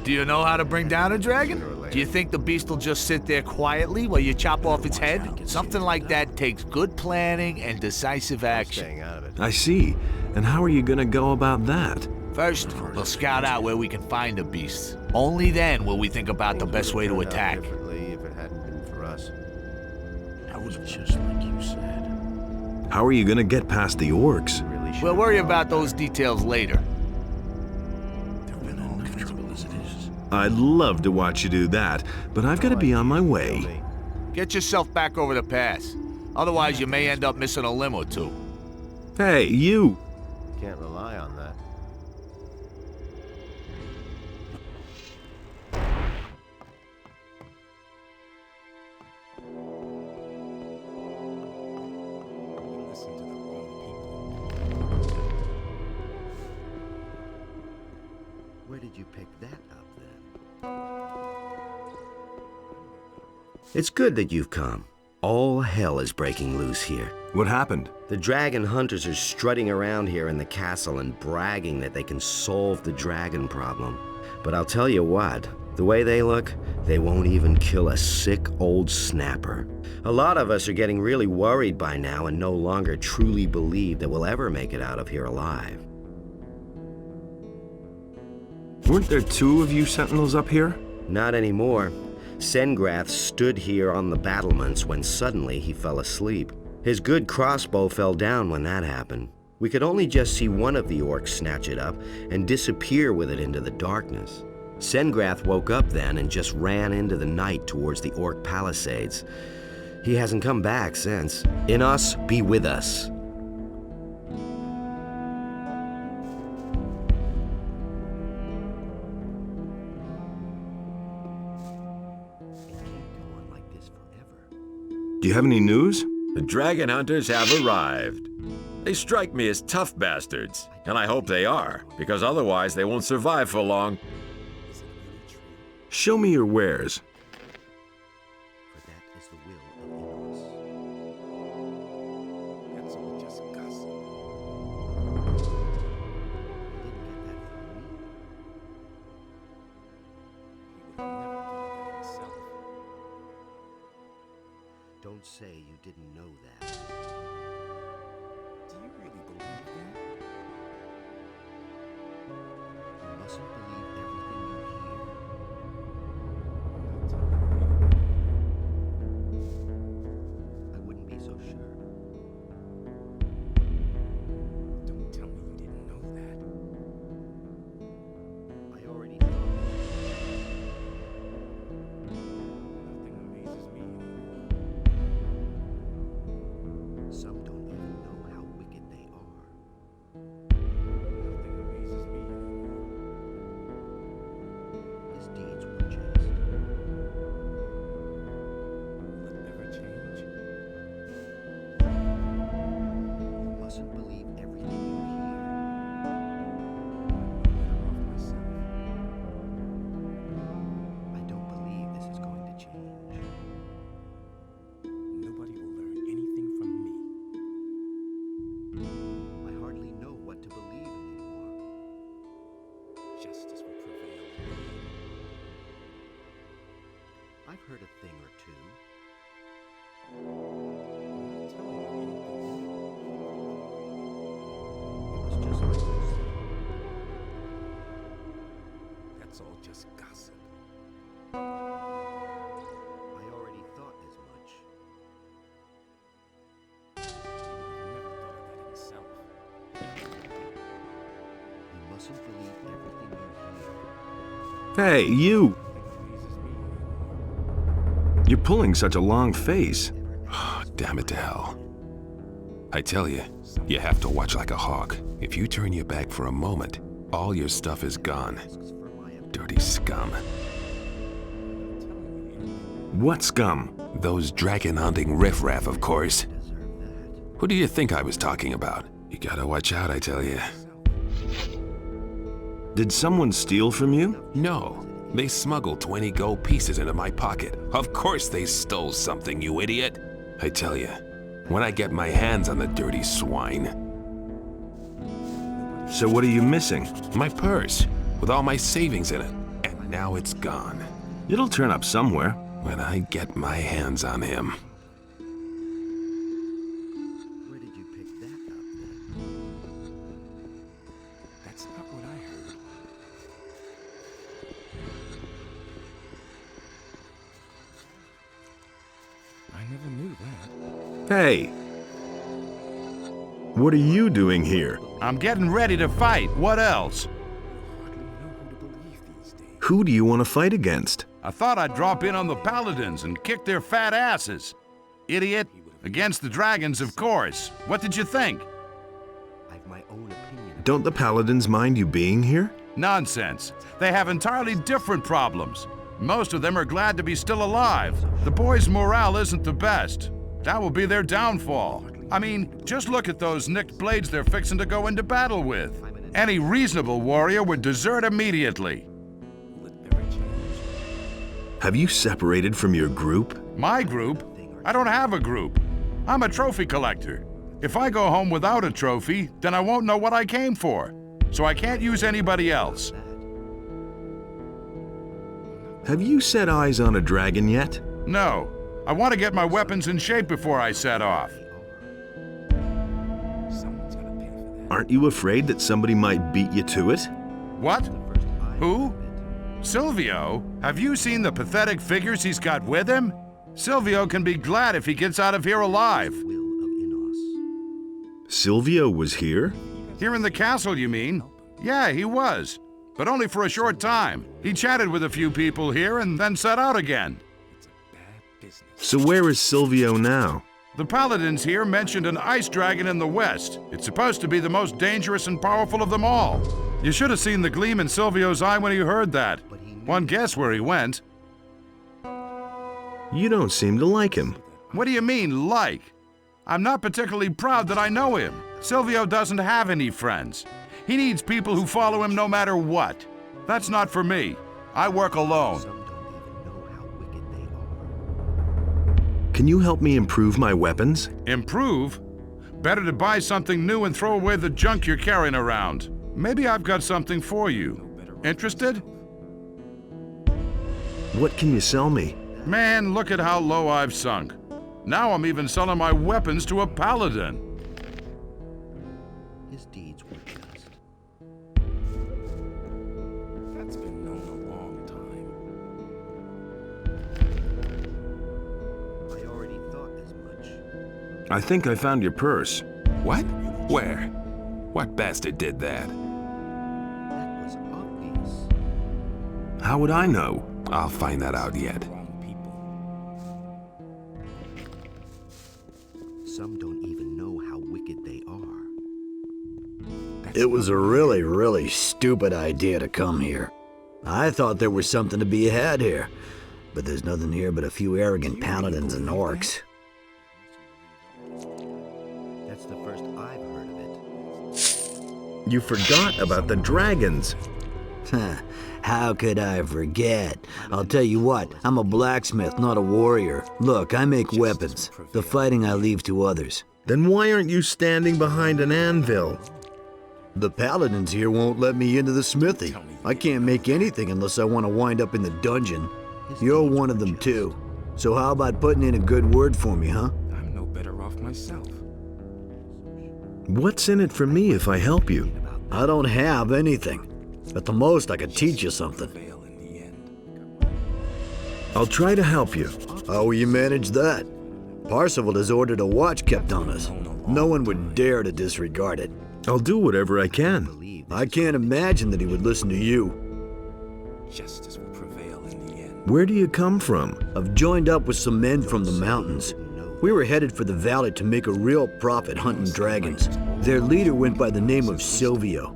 Do you know how to bring down a dragon? Do you think the beast will just sit there quietly while you chop off its head? Something like that takes good planning and decisive action. I see. And how are you gonna go about that? First, we'll scout out where we can find the beast. Only then will we think about the best way to attack. If it hadn't been for us. That was just like you said. How are you gonna get past the orcs? We'll worry about those details later. I'd love to watch you do that, but I've got to be on my way. Get yourself back over the pass. Otherwise, you may end up missing a limb or two. Hey, you! Can't rely on that. Where did you pick that up, then? It's good that you've come. All hell is breaking loose here. What happened? The dragon hunters are strutting around here in the castle and bragging that they can solve the dragon problem. But I'll tell you what, the way they look, they won't even kill a sick old snapper. A lot of us are getting really worried by now and no longer truly believe that we'll ever make it out of here alive. Weren't there 2 of you sentinels up here? Not anymore. Sengrath stood here on the battlements when suddenly he fell asleep. His good crossbow fell down when that happened. We could only just see one of the orcs snatch it up and disappear with it into the darkness. Sengrath woke up then and just ran into the night towards the orc palisades. He hasn't come back since. In us, be with us. Do you have any news? The dragon hunters have arrived. They strike me as tough bastards, and I hope they are, because otherwise they won't survive for long. Show me your wares. For that is the will of Inos. That's all just gossip. Don't say you didn't know that. Do you really believe that? You mustn't believe everything you hear. I wouldn't be so sure. Don't tell me you didn't know that. I already know. Nothing amazes me anymore. Some don't even know how wicked they are. Nothing amazes me anymore. His deeds were just. Will it ever change? You mustn't believe everything you hear. I don't believe this is going to change. Nobody will learn anything from me. I hardly know what to believe anymore. Justice will prevail. I've heard a thing or two. I'm not telling you anything. It was just like you said. That's all just gossip. I already thought as much. Never thought of that himself. You mustn't believe everything you hear. Hey, you! Nothing amazes me anymore. You're pulling such a long face. Oh, damn it to hell. I tell you, you have to watch like a hawk. If you turn your back for a moment, all your stuff is gone. Dirty scum. What scum? Those dragon-hunting riffraff, of course. Who do you think I was talking about? You gotta watch out, I tell you. Did someone steal from you? No. They smuggled 20 gold pieces into my pocket. Of course they stole something, you idiot. I tell you, when I get my hands on the dirty swine. So what are you missing? My purse, with all my savings in it. And Now it's gone. It'll turn up somewhere. When I get my hands on him. Where did you pick that up? That's not what I heard. I never knew that. Hey! What are you doing here? I'm getting ready to fight. What else? Who do you want to fight against? I thought I'd drop in on the paladins and kick their fat asses. Idiot. Against the dragons, of course. What did you think? I've my own opinion. Don't the paladins mind you being here? Nonsense. They have entirely different problems. Most of them are glad to be still alive. The boys' morale isn't the best. That will be their downfall. I mean, just look at those nicked blades they're fixing to go into battle with. Any reasonable warrior would desert immediately. Have you separated from your group? My group? I don't have a group. I'm a trophy collector. If I go home without a trophy, then I won't know what I came for. So I can't use anybody else. Have you set eyes on a dragon yet? No. I want to get my weapons in shape before I set off. Aren't you afraid that somebody might beat you to it? What? Who? Silvio? Have you seen the pathetic figures he's got with him? Silvio can be glad if he gets out of here alive. Silvio was here? Here in the castle, you mean? Yeah, he was. But only for a short time. He chatted with a few people here and then set out again. So where is Silvio now? The paladins here mentioned an ice dragon in the west. It's supposed to be the most dangerous and powerful of them all. You should have seen the gleam in Silvio's eye when he heard that. One guess where he went. You don't seem to like him. What do you mean, like? I'm not particularly proud that I know him. Silvio doesn't have any friends. He needs people who follow him no matter what. That's not for me. I work alone. Can you help me improve my weapons? Improve? Better to buy something new and throw away the junk you're carrying around. Maybe I've got something for you. Interested? What can you sell me? Man, look at how low I've sunk. Now I'm even selling my weapons to a paladin. His deeds were just. That's been known a long time. I already thought as much. I think I found your purse. What? Where? What bastard did that? That was obvious. How would I know? I'll find that out yet. Some don't even know how wicked they are. It was a really, really stupid idea to come here. I thought there was something to be had here, but there's nothing here but a few arrogant paladins and orcs. That's the first I've heard of it. You forgot about the dragons. How could I forget? I'll tell you what, I'm a blacksmith, not a warrior. Look, I make weapons. The fighting I leave to others. Then why aren't you standing behind an anvil? The paladins here won't let me into the smithy. I can't make anything unless I want to wind up in the dungeon. You're one of them too. So how about putting in a good word for me, huh? I'm no better off myself. What's in it for me if I help you? I don't have anything. At the most, I could teach you something. I'll try to help you. How will you manage that? Parsifal has ordered a watch kept on us. No one would dare to disregard it. I'll do whatever I can. I can't imagine that he would listen to you. Justice will prevail in the end. Where do you come from? I've joined up with some men from the mountains. We were headed for the valley to make a real profit hunting dragons. Their leader went by the name of Silvio.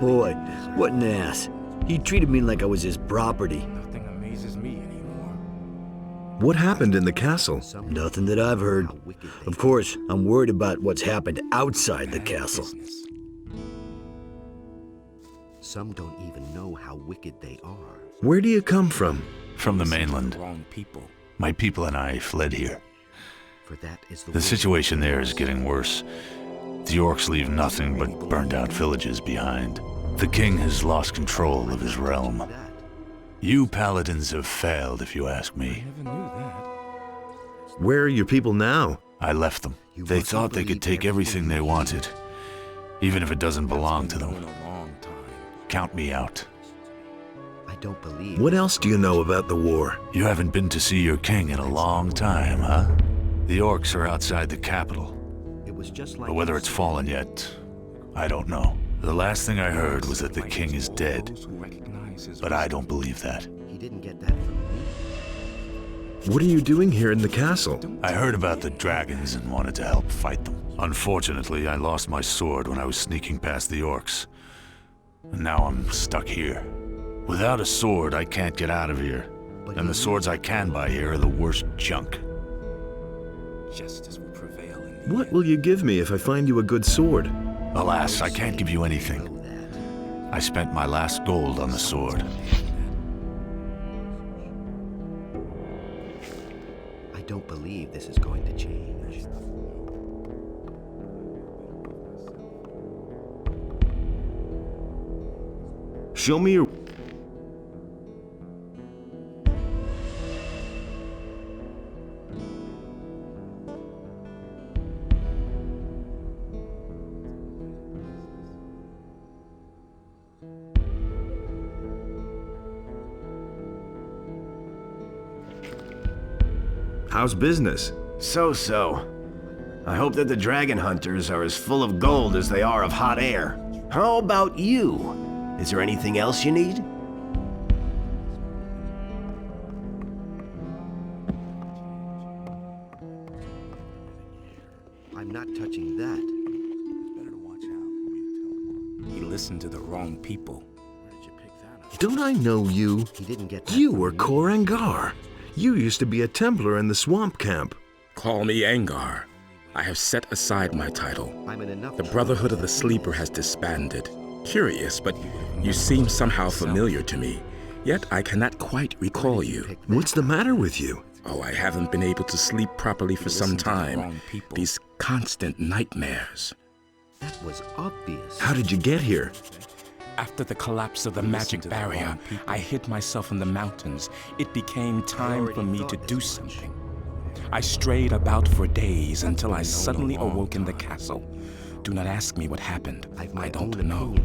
Boy, what an ass. He treated me like I was his property. Nothing amazes me anymore. What happened in the castle? Nothing that I've heard. Of course, I'm worried about what's happened outside the castle. Some don't even know how wicked they are. Where do you come from? From the mainland. Wrong people. My people and I fled here. For that is The situation there is getting worse. The orcs leave nothing but burned out villages behind. The king has lost control of his realm. You paladins have failed, if you ask me. Where are your people now? I left them. They thought they could take everything they wanted, even if it doesn't belong to them. Count me out. I don't believe. What else do you know about the war? You haven't been to see your king in a long time, huh? The orcs are outside the capital. It was just like. But whether it's fallen yet, I don't know. The last thing I heard was that the king is dead. But I don't believe that. He didn't get that from me. What are you doing here in the castle? I heard about the dragons and wanted to help fight them. Unfortunately, I lost my sword when I was sneaking past the orcs. And now I'm stuck here. Without a sword, I can't get out of here. And the swords I can buy here are the worst junk. Justice will prevail in the What will you give me if I find you a good sword? Alas, I can't give you anything. I spent my last gold on the sword. I don't believe this is going to change. Show me your... How's business? So-so. I hope that the dragon hunters are as full of gold as they are of hot air. How about you? Is there anything else you need? I'm not touching that. He listened to the wrong people. Don't I know you? He didn't get that. You were Korangar. You used to be a Templar in the swamp camp. Call me Angar. I have set aside my title. I'm in enough. The Brotherhood of the Sleeper has disbanded. Curious, but you seem somehow familiar to me. Yet I cannot quite recall you. What's the matter with you? Oh, I haven't been able to sleep properly for some time. These constant nightmares. That was obvious. How did you get here? After the collapse of the magic barrier, I hid myself in the mountains. It became time for me to do something. I strayed about for days until I suddenly awoke in the castle. Do not ask me what happened. I don't know.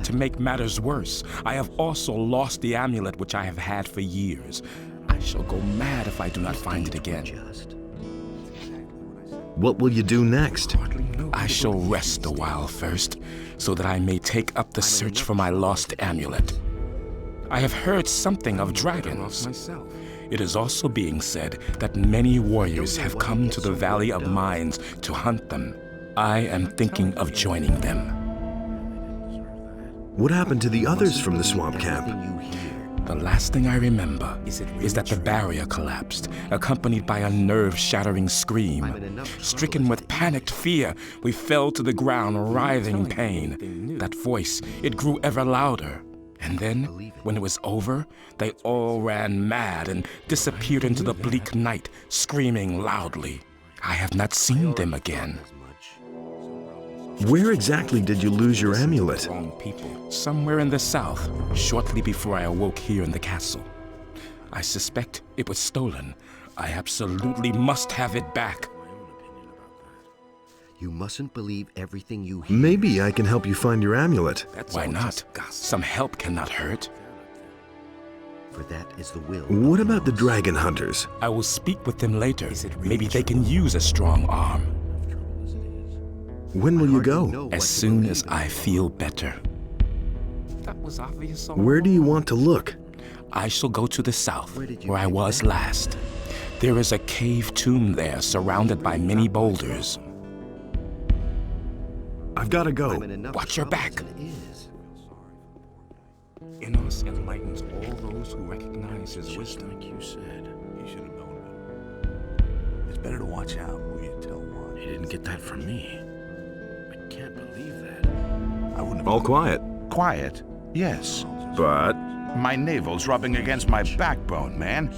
To make matters worse, I have also lost the amulet which I have had for years. I shall go mad if I do not find it again. What will you do next? I shall rest a while first, so that I may take up the search for my lost amulet. I have heard something of dragons. It is also being said that many warriors have come to the Valley of Mines to hunt them. I am thinking of joining them. What happened to the others from the swamp camp? The last thing I remember is that the barrier collapsed, accompanied by a nerve-shattering scream. Stricken with panicked fear, we fell to the ground, writhing in pain. That voice, it grew ever louder. And then, when it was over, they all ran mad and disappeared into the bleak night, screaming loudly. I have not seen them again. Where exactly did you lose your amulet? Somewhere in the south, shortly before I awoke here in the castle. I suspect it was stolen. I absolutely must have it back. You mustn't believe everything you hear. Maybe I can help you find your amulet. Why not? Some help cannot hurt. For that is the will. What about the dragon hunters? I will speak with them later. Maybe they can use a strong arm. When will you go? As soon as I feel better. That was obvious. Where do you want to look? I shall go to the south, where I was last. There is a cave tomb there, surrounded by many boulders. I've got to go. Watch your back. Enos enlightens all those who recognize his wisdom. Like you said, you should have known better. It's better to watch out who you tell what. He didn't get that from me. I can't believe that. I wouldn't have All quiet. Quiet? Yes. But... My navel's rubbing against my backbone, man.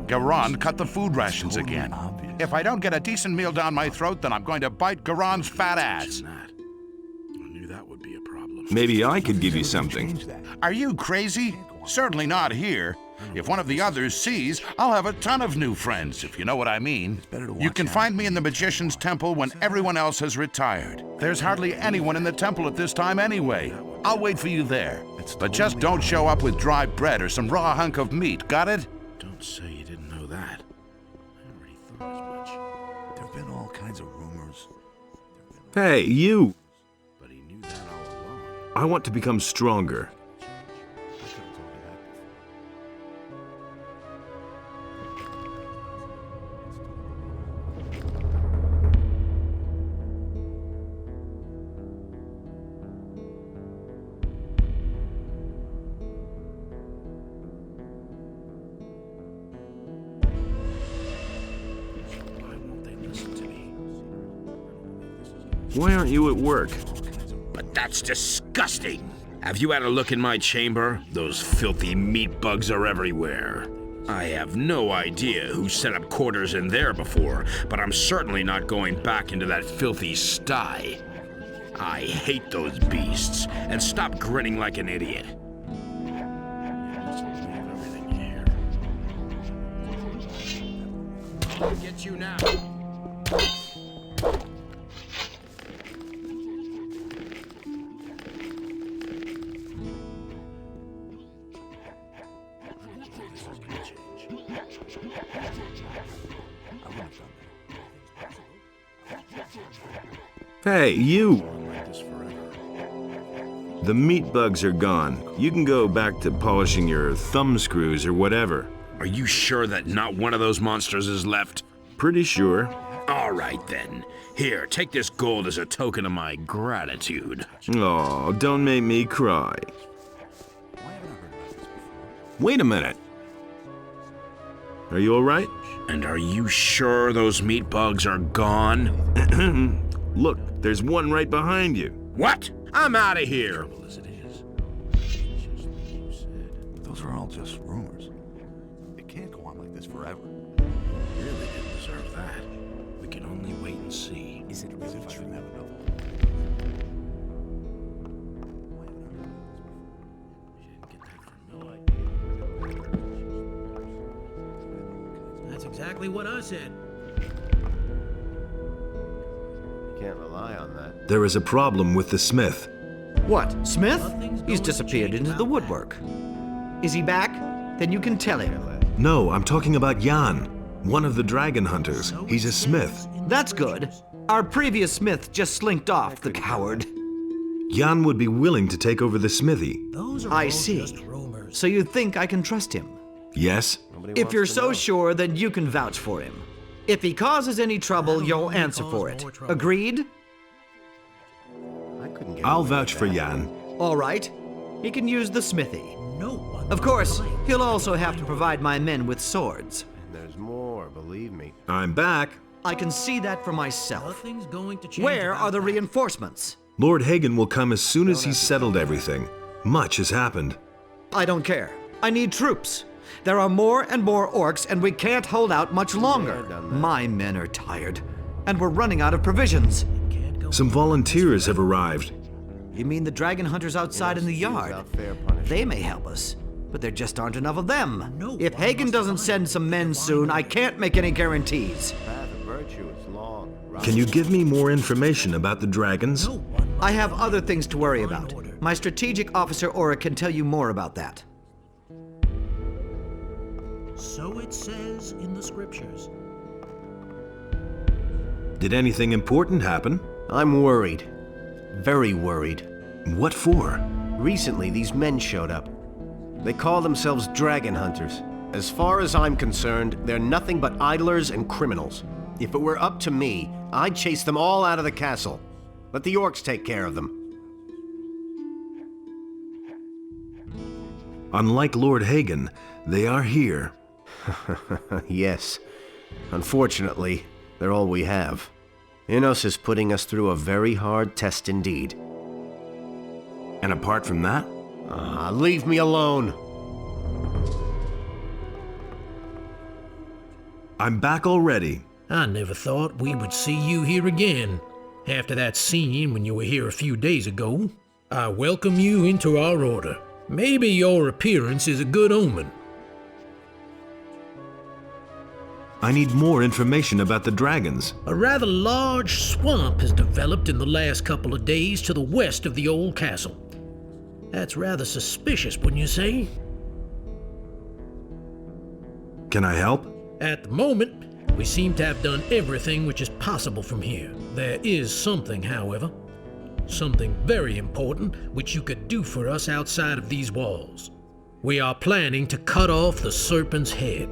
Garan cut the food rations again. If I don't get a decent meal down my throat, then I'm going to bite Garan's fat ass. I knew that would be a problem. maybe I could give you something. Are you crazy? Certainly not here. If one of the others sees, I'll have a ton of new friends, if you know what I mean. You can find me in the Magician's Temple when everyone else has retired. There's hardly anyone in the temple at this time anyway. I'll wait for you there. But just don't show up with dry bread or some raw hunk of meat, got it? Don't say you didn't know that. I already thought as much. There've been all kinds of rumors. Hey, you! But he knew that all along. I want to become stronger. Why aren't you at work? But that's disgusting! Have you had a look in my chamber? Those filthy meat bugs are everywhere. I have no idea who set up quarters in there before, but I'm certainly not going back into that filthy sty. I hate those beasts, and stop grinning like an idiot. I'll get you now. Hey, you! The meat bugs are gone. You can go back to polishing your thumb screws or whatever. Are you sure that not one of those monsters is left? Pretty sure. All right, then. Here, take this gold as a token of my gratitude. Oh, don't make me cry. Wait a minute. Are you all right? And are you sure those meat bugs are gone? Look, there's one right behind you. What? I'm out of here. Those are all just rumors. It can't go on like this forever. Really didn't deserve that. We can only wait and see. Is it really true? That's exactly what I said. Can't rely on that. There is a problem with the smith. What, Smith? He's disappeared into the woodwork. Is he back? Then you can tell him. No, I'm talking about Jan, one of the dragon hunters. He's a smith. That's good. Our previous smith just slinked off, the coward. Jan would be willing to take over the smithy. I see. So you think I can trust him? Yes? If you're so sure, then you can vouch for him. If he causes any trouble, you'll answer for it. Agreed? I'll vouch for Jan. All right. He can use the smithy. Of course, he'll also have to provide my men with swords. There's more, believe me. I'm back. I can see that for myself. Where are the reinforcements? Lord Hagen will come as soon as he's settled everything. Much has happened. I don't care. I need troops. There are more and more orcs, and we can't hold out much longer. My men are tired, and we're running out of provisions. Some volunteers have arrived. You mean the dragon hunters outside in the yard? They may help us, but there just aren't enough of them. If Hagen doesn't send some men soon, I can't make any guarantees. Can you give me more information about the dragons? I have other things to worry about. My strategic officer Aura can tell you more about that. So it says in the scriptures. Did anything important happen? I'm worried. Very worried. What for? Recently, these men showed up. They call themselves dragon hunters. As far as I'm concerned, they're nothing but idlers and criminals. If it were up to me, I'd chase them all out of the castle. Let the orcs take care of them. Unlike Lord Hagen, they are here. Yes. Unfortunately, they're all we have. Innos is putting us through a very hard test indeed. And apart from that? Leave me alone! I'm back already. I never thought we would see you here again. After that scene when you were here a few days ago, I welcome you into our order. Maybe your appearance is a good omen. I need more information about the dragons. A rather large swamp has developed in the last couple of days to the west of the old castle. That's rather suspicious, wouldn't you say? Can I help? At the moment, we seem to have done everything which is possible from here. There is something, however, something very important which you could do for us outside of these walls. We are planning to cut off the serpent's head.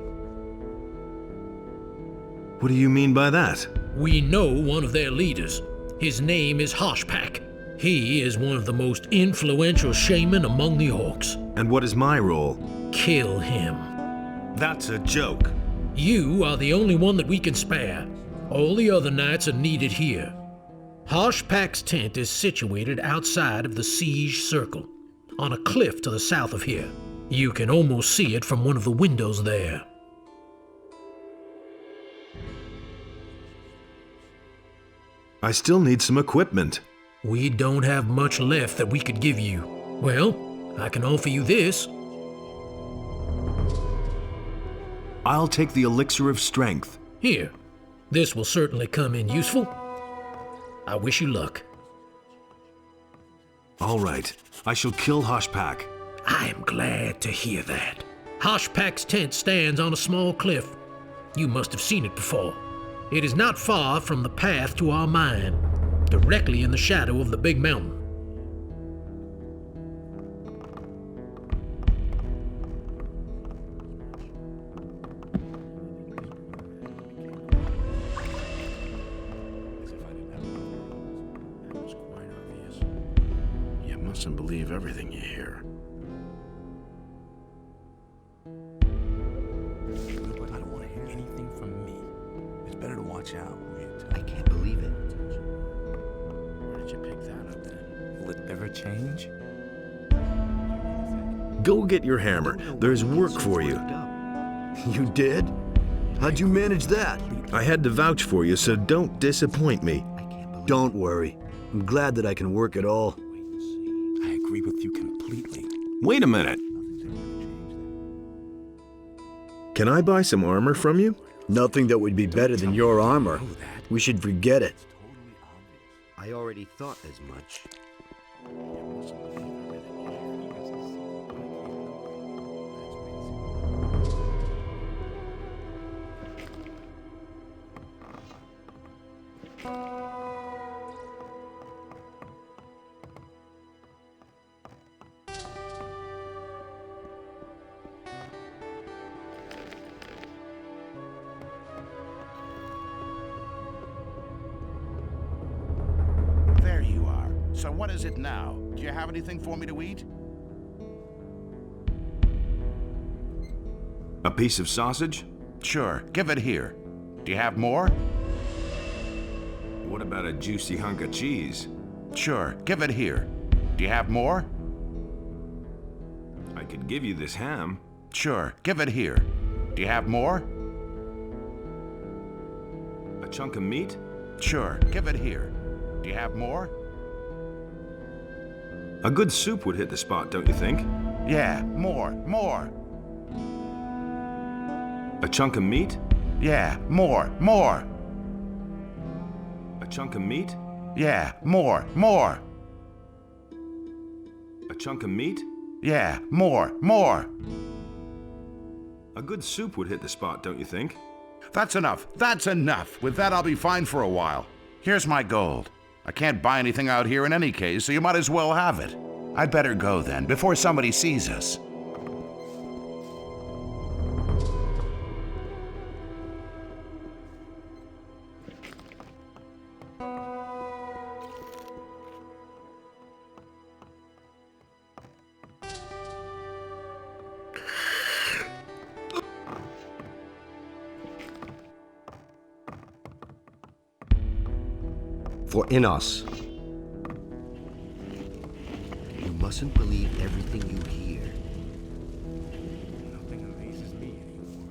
What do you mean by that? We know one of their leaders. His name is Hoshpak. He is one of the most influential shaman among the orcs. And what is my role? Kill him. That's a joke. You are the only one that we can spare. All the other knights are needed here. Hoshpak's tent is situated outside of the siege circle, on a cliff to the south of here. You can almost see it from one of the windows there. I still need some equipment. We don't have much left that we could give you. Well, I can offer you this. I'll take the elixir of strength. Here, this will certainly come in useful. I wish you luck. All right, I shall kill Hoshpak. I am glad to hear that. Hoshpak's tent stands on a small cliff. You must have seen it before. It is not far from the path to our mine, directly in the shadow of the big mountain. You mustn't believe everything you hear. I don't want to hear anything from me. It's better to watch out. I can't believe it. Where did you pick that up then? Will it ever change? Go get your hammer. There's work for you. You did? How'd you manage that? I had to vouch for you, so don't disappoint me. Don't worry. I'm glad that I can work at all. I agree with you completely. Wait a minute. Can I buy some armor from you? Nothing that would be better than your armor. We should forget it. I already thought as much. There you are. So what is it now? Do you have anything for me to eat? A piece of sausage? Sure, give it here. Do you have more? What about a juicy hunk of cheese? Sure, give it here. Do you have more? I could give you this ham. Sure, give it here. Do you have more? A chunk of meat? Sure, give it here. Do you have more? A good soup would hit the spot, don't you think? Yeah, more. A chunk of meat? Yeah, more. A chunk of meat? Yeah, more. A chunk of meat? Yeah, more. A good soup would hit the spot, don't you think? That's enough. With that, I'll be fine for a while. Here's my gold. I can't buy anything out here in any case, so you might as well have it. I'd better go then, before somebody sees us. For Innos. You mustn't believe everything you hear. Nothing amazes me anymore.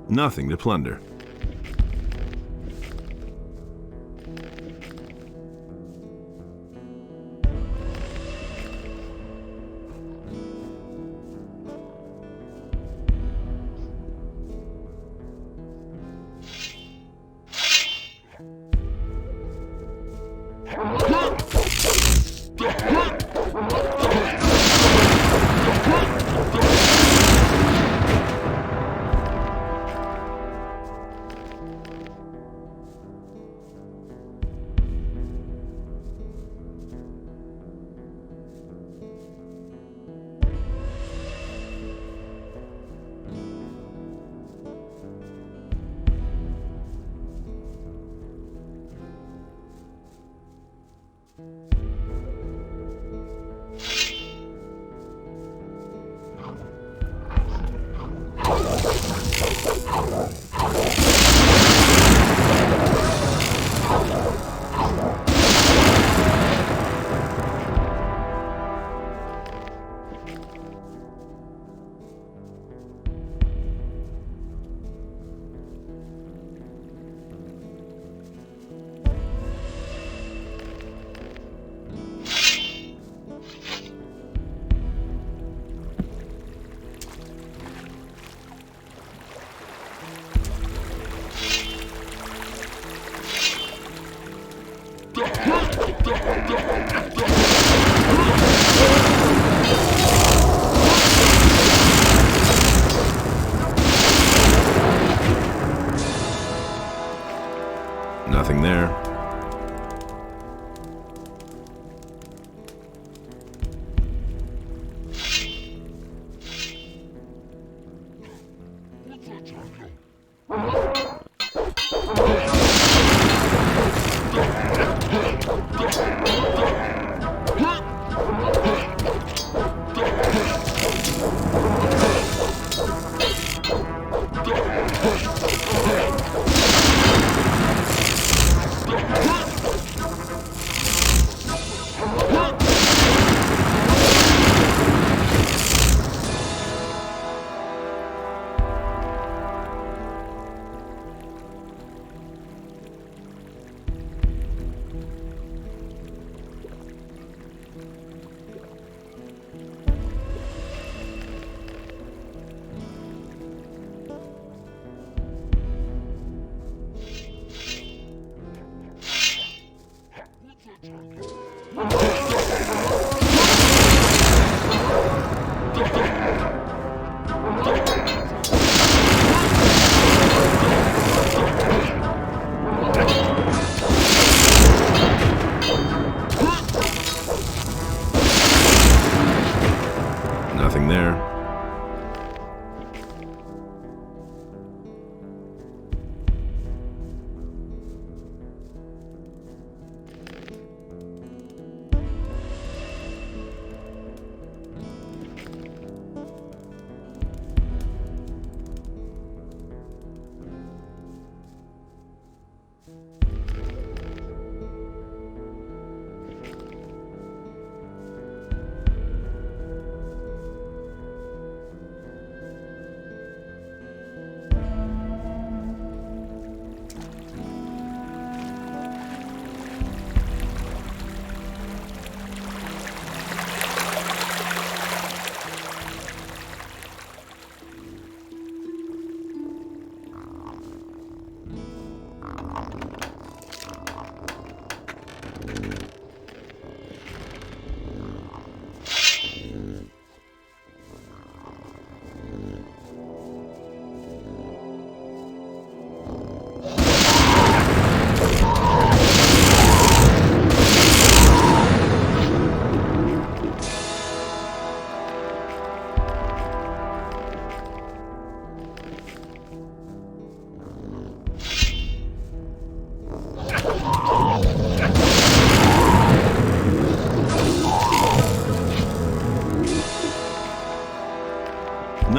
Nothing to plunder. Nothing there. Nothing there.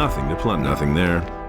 Nothing to plunder. Nothing there.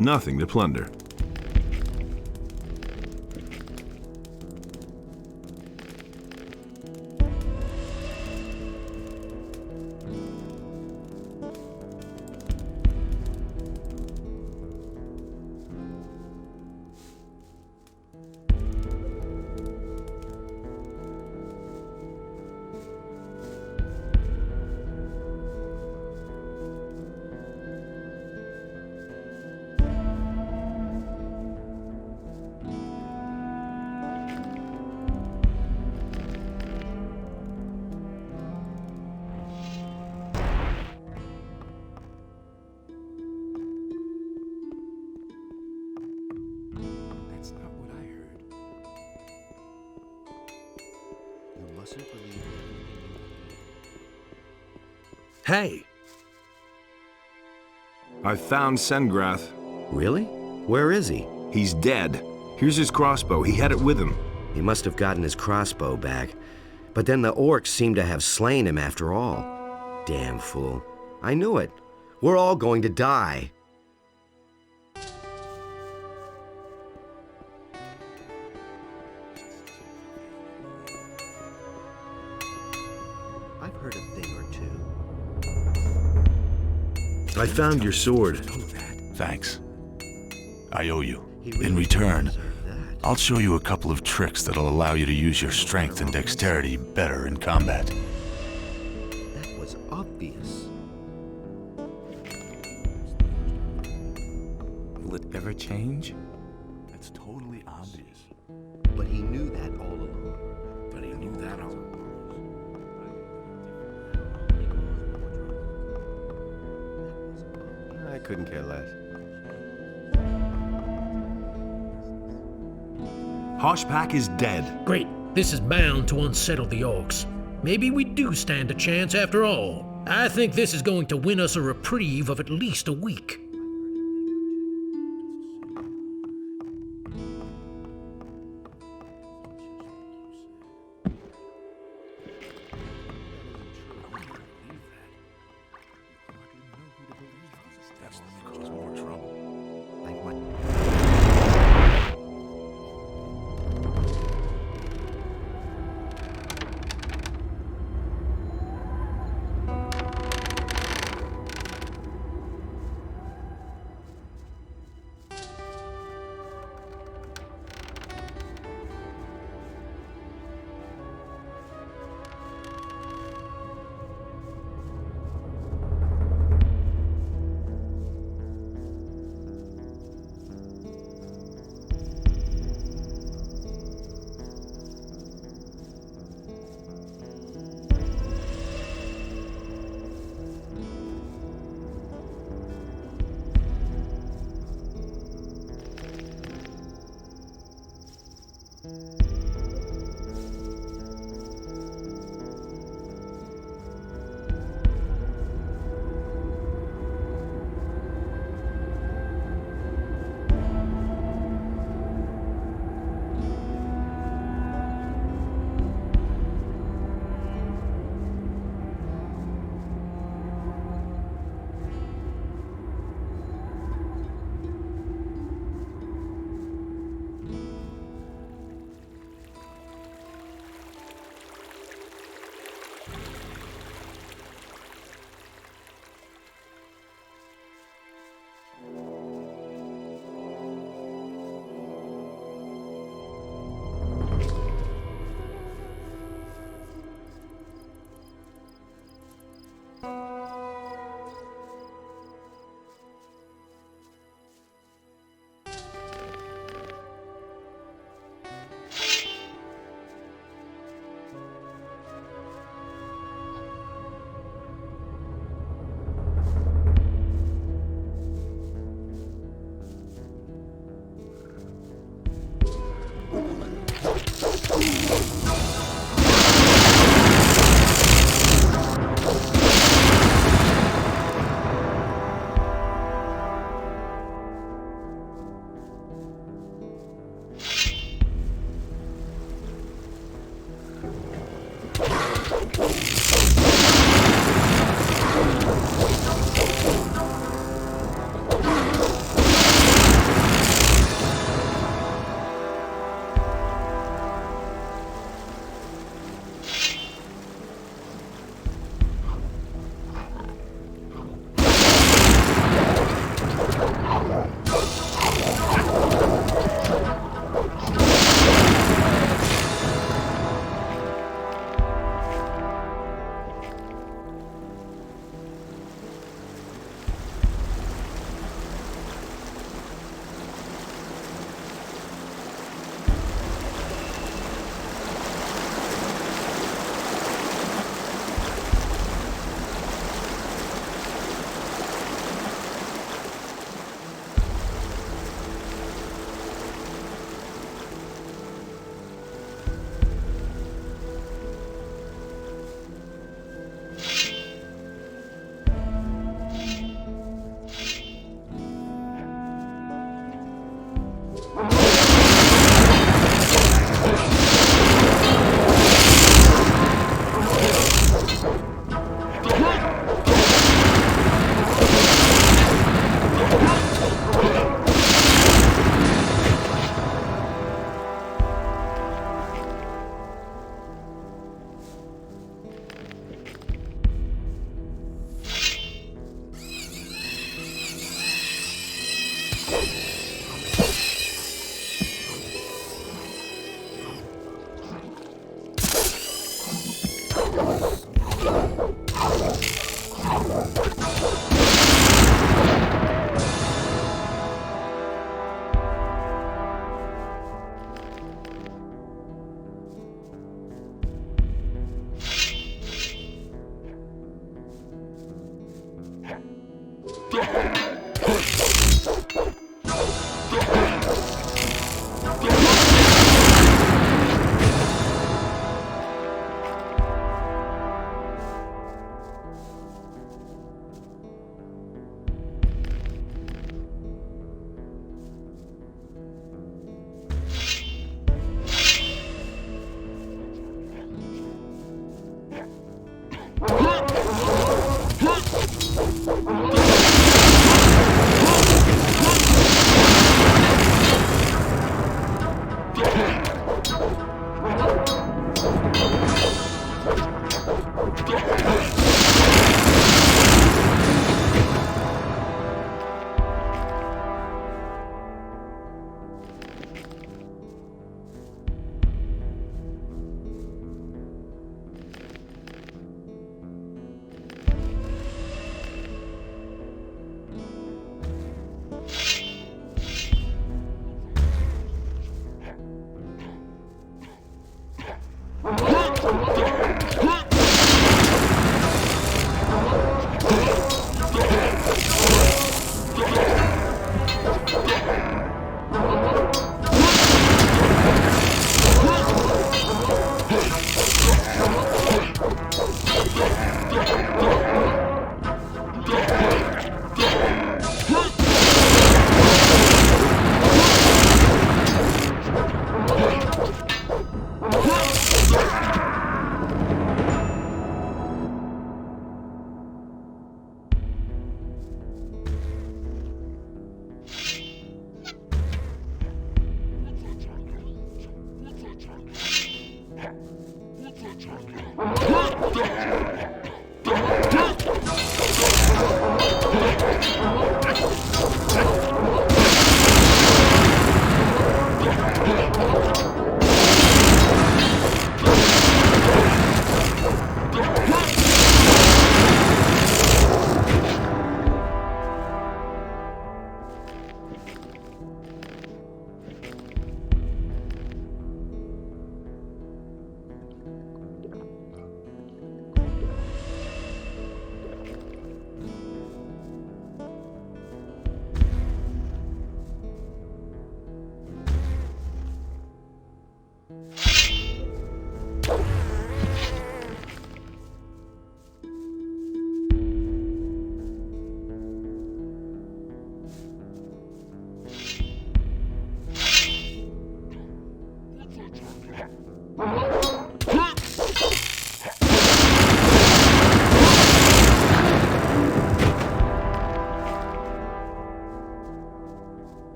Nothing to plunder. Hey! I found Sengrath. Really? Where is he? He's dead. Here's his crossbow. He had it with him. He must have gotten his crossbow back. But then the orcs seem to have slain him after all. Damn fool. I knew it. We're all going to die. I've heard a thing or two. I found your sword. Thanks. I owe you. In return, I'll show you a couple of tricks that'll allow you to use your strength and dexterity better in combat. That was obvious. Will it ever change? It's totally obvious. But he knew that all along. I couldn't care less. Hoshpack is dead. Great. This is bound to unsettle the orcs. Maybe we do stand a chance after all. I think this is going to win us a reprieve of at least a week.